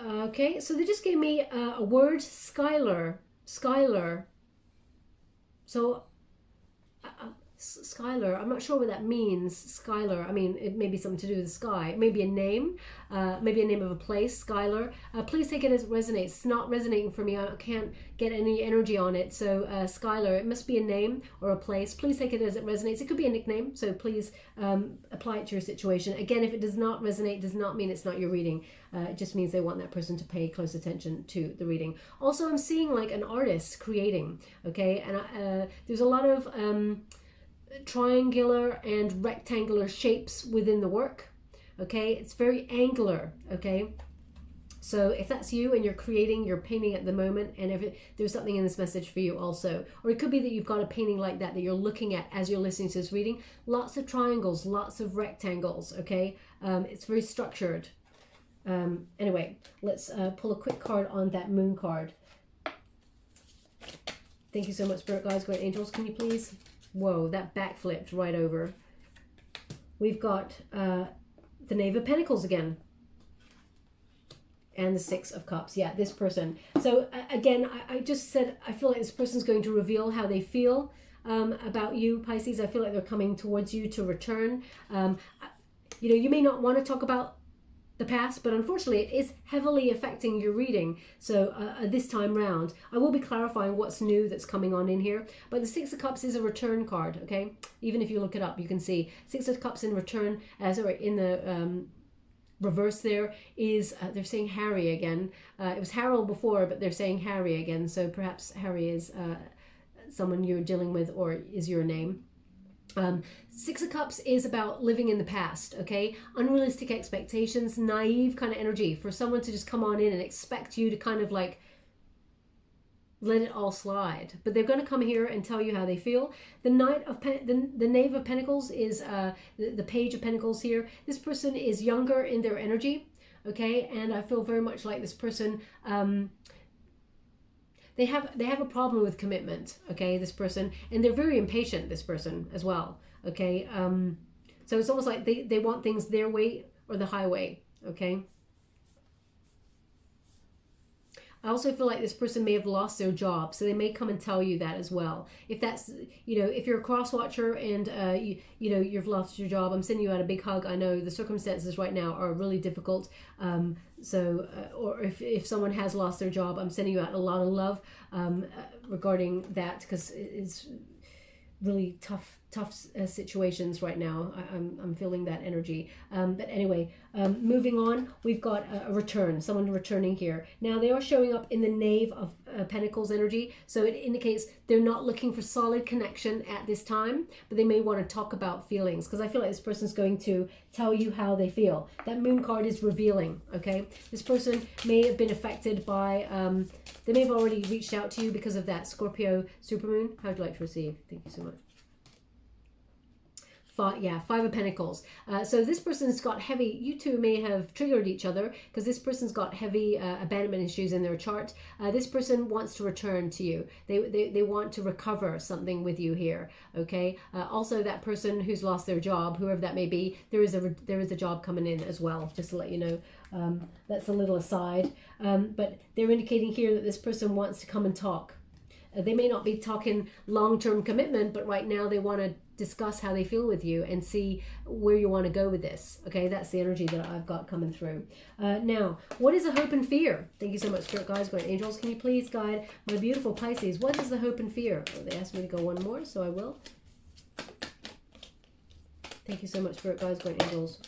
Okay, so they just gave me a word, Skylar. So Skylar, I'm not sure what that means. Skylar, I mean, it may be something to do with the sky. It may be a name, maybe a name of a place, Skylar. Please take it as it resonates. It's not resonating for me. I can't get any energy on it. So Skylar, it must be a name or a place. Please take it as it resonates. It could be a nickname, so please apply it to your situation. Again, if it does not resonate, does not mean it's not your reading. It just means they want that person to pay close attention to the reading. Also, I'm seeing like an artist creating, okay? And there's a lot of triangular and rectangular shapes within the work, okay? It's very angular, okay? So if that's you and you're creating, you're painting at the moment, and if there's something in this message for you also, or it could be that you've got a painting like that you're looking at as you're listening to this reading. Lots of triangles, lots of rectangles, okay? It's very structured. Anyway, let's pull a quick card on that moon card. Thank you so much, Spirit Guides, Great Angels. Can you please? Whoa, that backflipped right over. We've got the Knave of Pentacles again. And the Six of Cups. Yeah, this person. So again, I just said, I feel like this person's going to reveal how they feel about you, Pisces. I feel like they're coming towards you to return. You know, you may not want to talk about the past, but unfortunately it is heavily affecting your reading. So this time round, I will be clarifying what's new that's coming on in here. But the Six of Cups is a return card, okay? Even if you look it up, you can see Six of Cups in return, sorry, in the reverse there is, they're saying Harry again. It was Harold before, but they're saying Harry again. So perhaps Harry is someone you're dealing with, or is your name. Six of Cups is about living in the past, okay? Unrealistic expectations, naive kind of energy for someone to just come on in and expect you to kind of like let it all slide. But they're going to come here and tell you how they feel. The the Knave of Pentacles is the Page of Pentacles here. This person is younger in their energy, okay? And I feel very much like this person, they have a problem with commitment, okay, this person, and they're very impatient, this person as well, okay? So it's almost like they want things their way or the highway, okay? I also feel like this person may have lost their job, so they may come and tell you that as well. If that's, you know, if you're a cross watcher and you know, you've lost your job, I'm sending you out a big hug. I know the circumstances right now are really difficult. Or if someone has lost their job, I'm sending you out a lot of love regarding that, because it's really tough situations right now. I'm feeling that energy. But anyway, moving on, we've got a return, someone returning here. Now they are showing up in the Knave of Pentacles energy, so it indicates they're not looking for solid connection at this time, but they may want to talk about feelings, because I feel like this person's going to tell you how they feel. That Moon card is revealing, okay? This person may have been affected by, they may have already reached out to you because of that Scorpio supermoon. How would you like to receive? Thank you so much. Five of Pentacles. So this person's got heavy, you two may have triggered each other, because this person's got heavy abandonment issues in their chart. This person wants to return to you. They want to recover something with you here, okay? Also, that person who's lost their job, whoever that may be, there is a job coming in as well, just to let you know. That's a little aside. But they're indicating here that this person wants to come and talk. They may not be talking long-term commitment, but right now they want to discuss how they feel with you and see where you want to go with this. Okay, that's the energy that I've got coming through. Now, what is the hope and fear? Thank you so much, Spirit Guides, Great Angels. Can you please guide my beautiful Pisces? What is the hope and fear? Oh, they asked me to go one more, so I will. Thank you so much, Spirit Guides, Great Angels.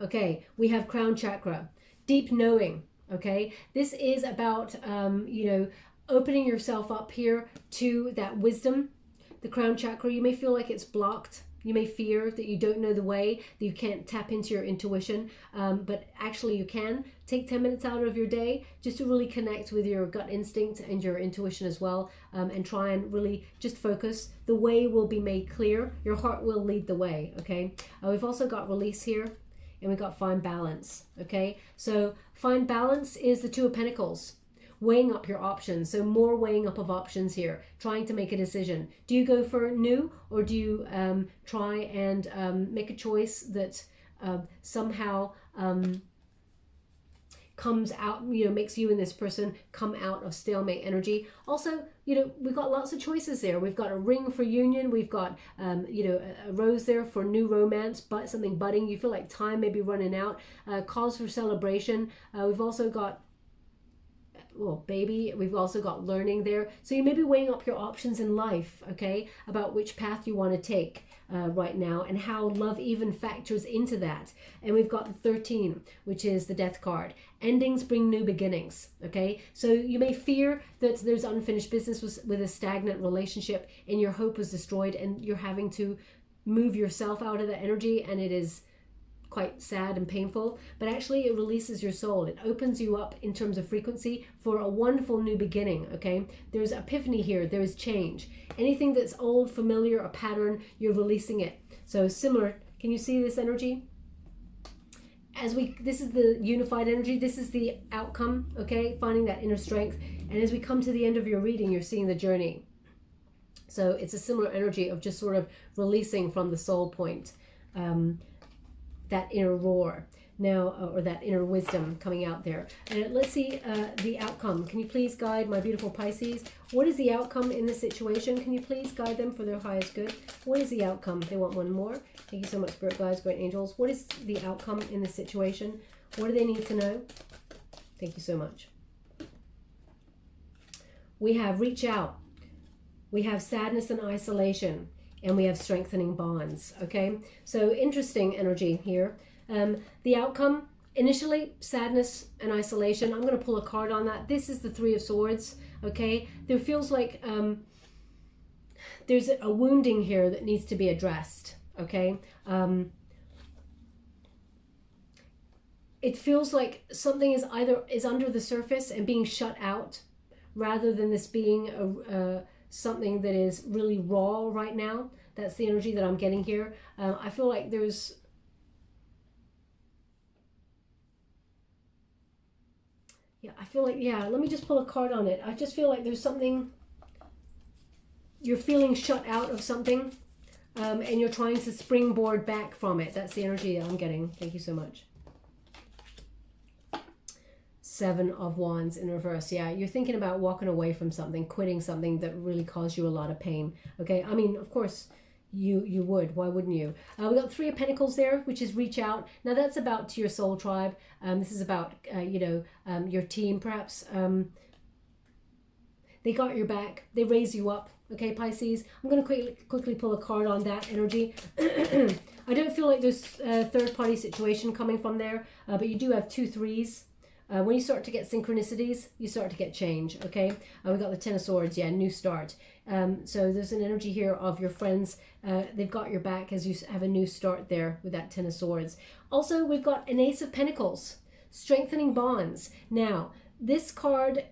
Okay, we have Crown Chakra, deep knowing. Okay, this is about, you know, opening yourself up here to that wisdom. The Crown Chakra, you may feel like it's blocked. You may fear that you don't know the way, that you can't tap into your intuition, but actually you can. Take 10 minutes out of your day just to really connect with your gut instinct and your intuition as well, and try and really just focus. The way will be made clear. Your heart will lead the way, okay? We've also got release here. And we've got find balance, okay? So find balance is the Two of Pentacles, weighing up your options. So more weighing up of options here, trying to make a decision. Do you go for new, or do you try and make a choice that somehow comes out, you know, makes you and this person come out of stalemate energy? Also, you know, we've got lots of choices there. We've got a ring for union. We've got, you know, a rose there for new romance, but something budding. You feel like time may be running out. Cause for celebration. We've also got, well, baby. We've also got learning there. So you may be weighing up your options in life, okay, about which path you want to take right now, and how love even factors into that. And we've got the 13, which is the Death card. Endings bring new beginnings, okay? So you may fear that there's unfinished business with a stagnant relationship, and your hope was destroyed, and you're having to move yourself out of that energy, and it is quite sad and painful, but actually it releases your soul. It opens you up in terms of frequency for a wonderful new beginning, okay? There's epiphany here. There is change. Anything that's old, familiar, a pattern, you're releasing it. So similar, can you see this energy? this is the unified energy, this is the outcome, okay? Finding that inner strength. And as we come to the end of your reading, you're seeing the journey. So it's a similar energy of just sort of releasing from the soul point, that inner roar now, or that inner wisdom coming out there. And let's see the outcome. Can you please guide my beautiful Pisces? What is the outcome in this situation? Can you please guide them for their highest good? What is the outcome? They want one more. Thank you so much, Spirit Guides, Great Angels. What is the outcome in this situation? What do they need to know? Thank you so much. We have reach out. We have sadness and isolation. And we have strengthening bonds, okay? So interesting energy here. The outcome, initially, sadness and isolation. I'm going to pull a card on that. This is the Three of Swords, okay? There feels like there's a wounding here that needs to be addressed, okay? It feels like something is under the surface and being shut out, rather than this being something that is really raw right now. That's the energy that I'm getting here. I feel like there's... let me just pull a card on it. I just feel like there's something... You're feeling shut out of something, and you're trying to springboard back from it. That's the energy that I'm getting. Thank you so much. Seven of Wands in reverse. Yeah, you're thinking about walking away from something, quitting something that really caused you a lot of pain. Okay, I mean, of course, you would. Why wouldn't you? We got Three of Pentacles there, which is reach out. Now that's about to your soul tribe. This is about, your team, perhaps. They got your back. They raise you up. Okay, Pisces. I'm going to quickly pull a card on that energy. I don't feel like there's a third-party situation coming from there, but you do have 2 threes. When you start to get synchronicities, you start to get change, okay? We got the Ten of Swords, yeah, new start. So there's an energy here of your friends. They've got your back as you have a new start there with that Ten of Swords. Also, we've got an Ace of Pentacles, strengthening bonds. Now, this card,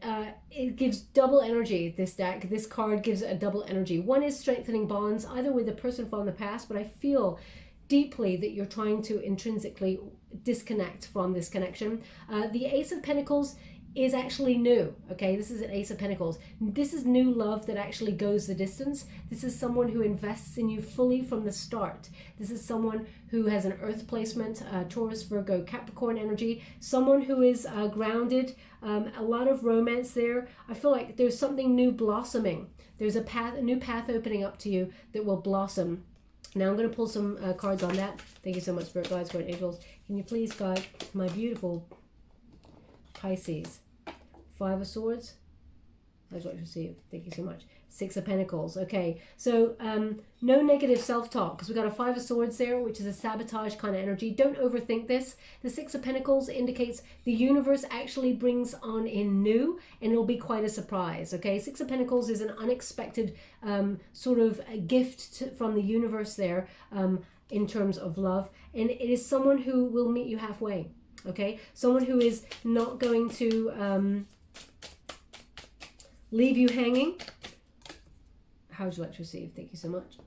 it gives double energy, this deck. This card gives a double energy. One is strengthening bonds, either with a person from the past, but I feel deeply that you're trying to intrinsically disconnect from this connection. The Ace of Pentacles is actually new, okay? This is an Ace of Pentacles. This is new love that actually goes the distance. This is someone who invests in you fully from the start. This is someone who has an earth placement, Taurus, Virgo, Capricorn energy, someone who is grounded, a lot of romance there. I feel like there's something new blossoming. There's a new path opening up to you that will blossom. Now I'm going to pull some cards on that. Thank you so much, Spirit Guides, Great Angels. Can you please guide my beautiful Pisces? 5 of Swords. I'd like to receive. Thank you so much. 6 of Pentacles. Okay, so no negative self-talk, because we got a 5 of Swords there, which is a sabotage kind of energy. Don't overthink this. The 6 of Pentacles indicates the universe actually brings on in new, and it'll be quite a surprise. Okay, 6 of Pentacles is an unexpected sort of a gift from the universe there, in terms of love, and it is someone who will meet you halfway. Okay, someone who is not going to leave you hanging. How would you like to receive? Thank you so much.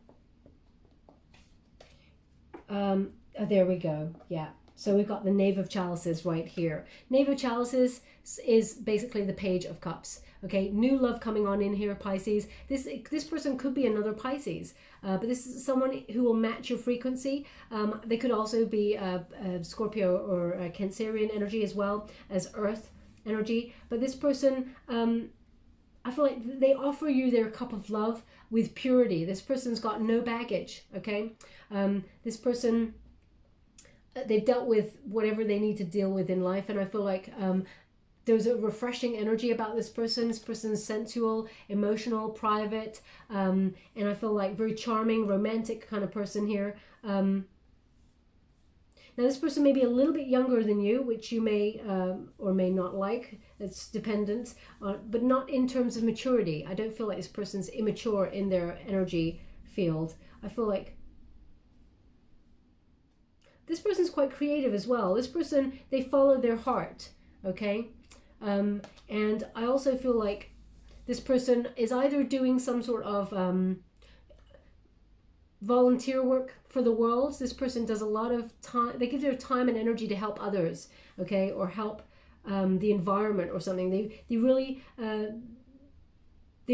There we go. Yeah. So we've got the Knave of Chalices right here. Knave of Chalices is basically the Page of Cups. Okay, new love coming on in here, Pisces. This person could be another Pisces, but this is someone who will match your frequency. They could also be a Scorpio or a Cancerian energy as well as Earth energy. But this person, I feel like they offer you their cup of love with purity. This person's got no baggage, okay? This person, they've dealt with whatever they need to deal with in life, and I feel like there's a refreshing energy about this person. This person's sensual, emotional, private, and I feel like very charming, romantic kind of person here. Now this person may be a little bit younger than you, which you may or may not like. It's dependent, but not in terms of maturity. I don't feel like this person's immature in their energy field. I feel like this person's quite creative as well. This person, they follow their heart, okay? And I also feel like this person is either doing some sort of volunteer work for the world. This person does a lot of time. They give their time and energy to help others, okay, or help the environment or something. They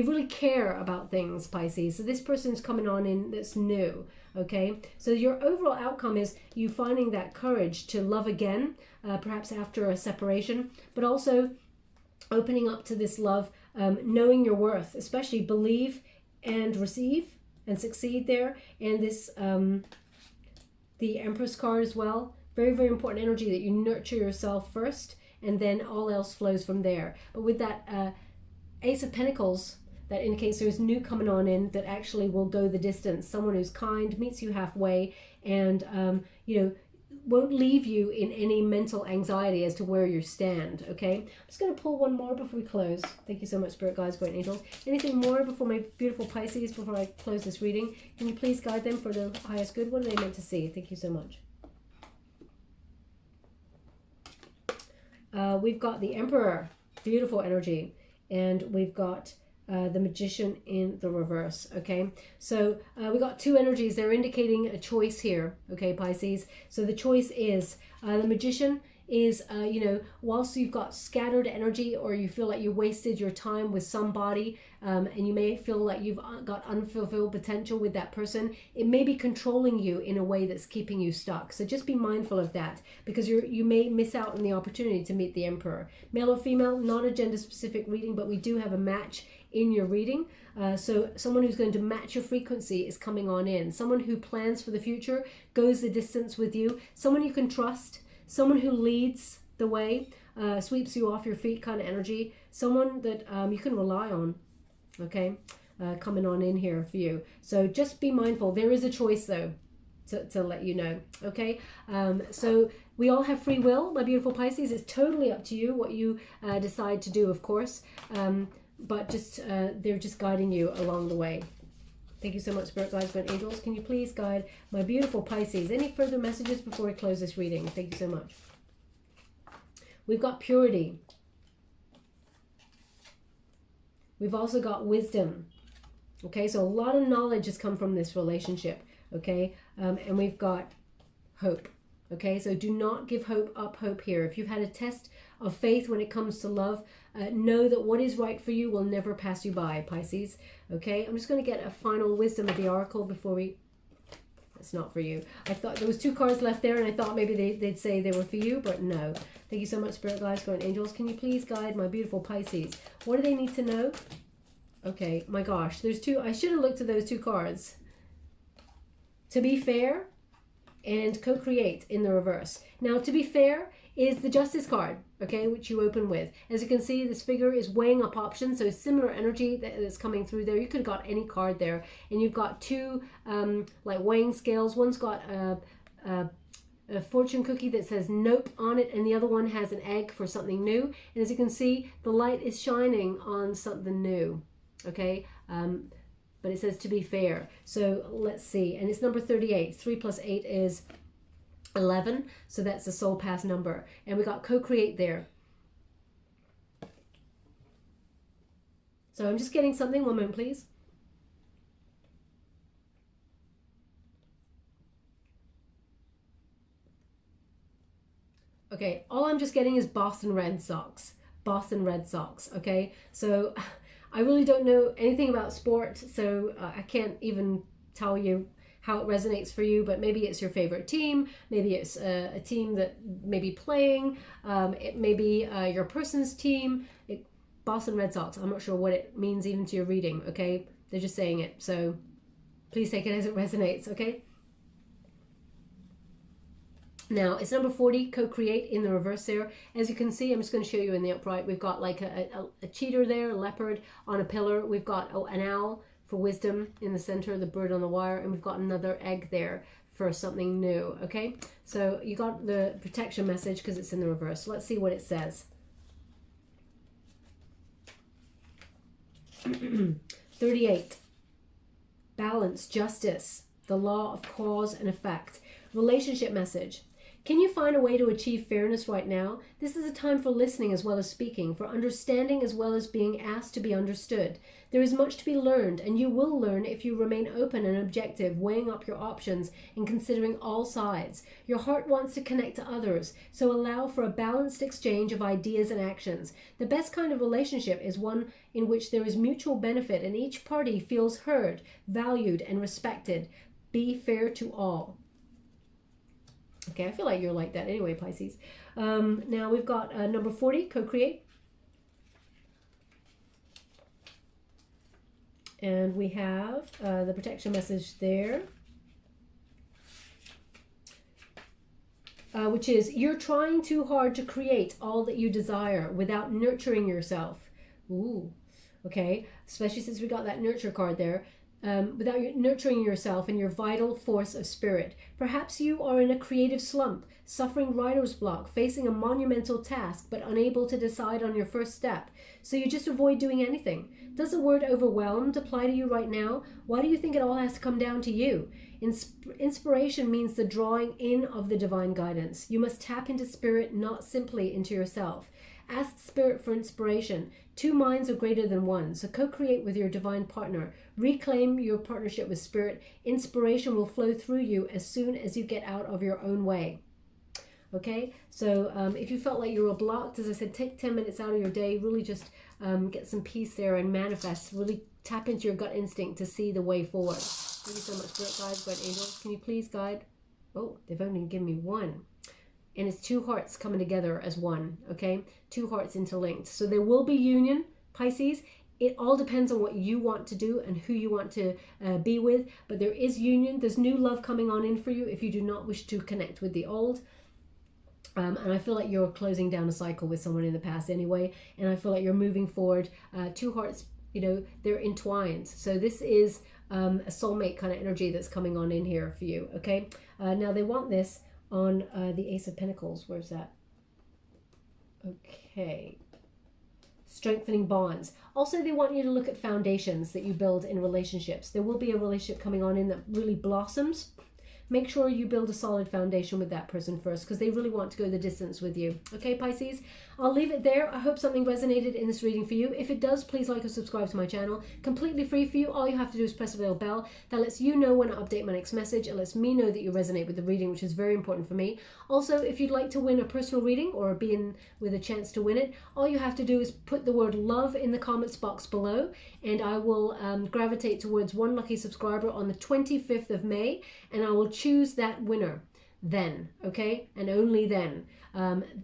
really care about things, Pisces. So this person's coming on in that's new, okay? So your overall outcome is you finding that courage to love again, perhaps after a separation, but also opening up to this love, knowing your worth, especially believe and receive and succeed there. And this, the Empress card as well, very, very important energy that you nurture yourself first, and then all else flows from there. But with that Ace of Pentacles, that indicates there's new coming on in that actually will go the distance. Someone who's kind, meets you halfway, and won't leave you in any mental anxiety as to where you stand, okay? I'm just going to pull one more before we close. Thank you so much, Spirit Guides, Guardian Angels. Anything more before my beautiful Pisces, before I close this reading? Can you please guide them for the highest good? What are they meant to see? Thank you so much. We've got the Emperor, beautiful energy, and we've got the Magician in the reverse, okay? So we got two energies. They're indicating a choice here, okay, Pisces? So the choice is, the Magician is, whilst you've got scattered energy, or you feel like you wasted your time with somebody, and you may feel like you've got unfulfilled potential with that person, it may be controlling you in a way that's keeping you stuck. So just be mindful of that, because you may miss out on the opportunity to meet the Emperor. Male or female, not a gender specific reading, but we do have a match in your reading. So someone who's going to match your frequency is coming on in. Someone who plans for the future, goes the distance with you, someone you can trust, someone who leads the way, sweeps you off your feet kind of energy, someone that you can rely on, okay, coming on in here for you. So just be mindful. There is a choice though, to let you know, okay? So we all have free will, my beautiful Pisces. It's totally up to you what you decide to do, of course. But just they're just guiding you along the way. Thank you so much, Spirit Guides, and Angels. Can you please guide my beautiful Pisces? Any further messages before we close this reading? Thank you so much. We've got purity. We've also got wisdom. Okay, so a lot of knowledge has come from this relationship. Okay, and we've got hope. Okay, so do not give hope here. If you've had a test of faith when it comes to love, know that what is right for you will never pass you by, Pisces. Okay, I'm just going to get a final wisdom of the oracle before we... It's not for you. I thought there was two cards left there, and I thought maybe they'd say they were for you, but no. Thank you so much, Spirit Guides, Guardian Angels. Can you please guide my beautiful Pisces? What do they need to know? Okay, my gosh, there's two. I should have looked at those two cards. To be fair and co-create in the reverse. Now, to be fair is the Justice card, okay, which you open with. As you can see, this figure is weighing up options, so similar energy that's coming through there. You could have got any card there, and you've got two like weighing scales. One's got a fortune cookie that says nope on it, and the other one has an egg for something new. And as you can see, the light is shining on something new, okay? But it says to be fair. So let's see, and it's number 38. 3 plus 8 is 11, so that's the soul path number, and we got co-create there. So I'm just getting something. One moment, please. Okay, all I'm just getting is Boston Red Sox. Boston Red Sox, okay? So I really don't know anything about sport, so I can't even tell you how it resonates for you, but maybe it's your favorite team, maybe it's a team that may be playing, it may be your person's team. Boston Red Sox, I'm not sure what it means even to your reading, okay? They're just saying it, so please take it as it resonates, okay? Now, it's number 40, co-create in the reverse there. As you can see, I'm just going to show you in the upright. We've got like a cheetah there, a leopard on a pillar. We've got an owl for wisdom in the center, the bird on the wire, and we've got another egg there for something new, okay? So you got the protection message because it's in the reverse. Let's see what it says. 38, balance, justice, the law of cause and effect. Relationship message. Can you find a way to achieve fairness right now? This is a time for listening as well as speaking, for understanding as well as being asked to be understood. There is much to be learned, and you will learn if you remain open and objective, weighing up your options and considering all sides. Your heart wants to connect to others, so allow for a balanced exchange of ideas and actions. The best kind of relationship is one in which there is mutual benefit and each party feels heard, valued, and respected. Be fair to all. Okay, I feel like you're like that anyway, Pisces. Now we've got number 40, co-create. And we have the protection message there, which is, you're trying too hard to create all that you desire without nurturing yourself. Ooh, okay, especially since we got that nurture card there. Without nurturing yourself and your vital force of spirit. Perhaps you are in a creative slump, suffering writer's block, facing a monumental task, but unable to decide on your first step. So you just avoid doing anything. Does the word overwhelmed apply to you right now? Why do you think it all has to come down to you? Inspiration means the drawing in of the divine guidance. You must tap into spirit, not simply into yourself. Ask spirit for inspiration. Two minds are greater than one, so co-create with your divine partner. Reclaim your partnership with spirit. Inspiration will flow through you as soon as you get out of your own way. Okay, so if you felt like you were blocked, as I said, take 10 minutes out of your day, really just get some peace there and manifest. Really tap into your gut instinct to see the way forward. Thank you so much, spirit guides, guide angels. Can you please guide? Oh, they've only given me one. And it's two hearts coming together as one, okay? Two hearts interlinked. So there will be union, Pisces. It all depends on what you want to do and who you want to be with. But there is union. There's new love coming on in for you if you do not wish to connect with the old. And I feel like you're closing down a cycle with someone in the past anyway. And I feel like you're moving forward. Two hearts, you know, they're entwined. So this is a soulmate kind of energy that's coming on in here for you, okay? Now they want this on the Ace of Pentacles. Where's that? Okay. Strengthening bonds. Also, they want you to look at foundations that you build in relationships. There will be a relationship coming on in that really blossoms. Make sure you build a solid foundation with that person first, because they really want to go the distance with you. Okay, Pisces? I'll leave it there. I hope something resonated in this reading for you. If it does, please like or subscribe to my channel. Completely free for you. All you have to do is press the little bell. That lets you know when I update my next message. It lets me know that you resonate with the reading, which is very important for me. Also, if you'd like to win a personal reading or be in with a chance to win it, all you have to do is put the word love in the comments box below, and I will gravitate towards one lucky subscriber on the 25th of May, and I will choose that winner then, okay? And only then.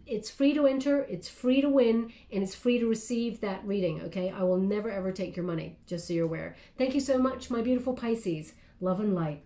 It's free to enter, it's free to win, and it's free to receive that reading, okay? I will never ever take your money, just so you're aware. Thank you so much, my beautiful Pisces. Love and light.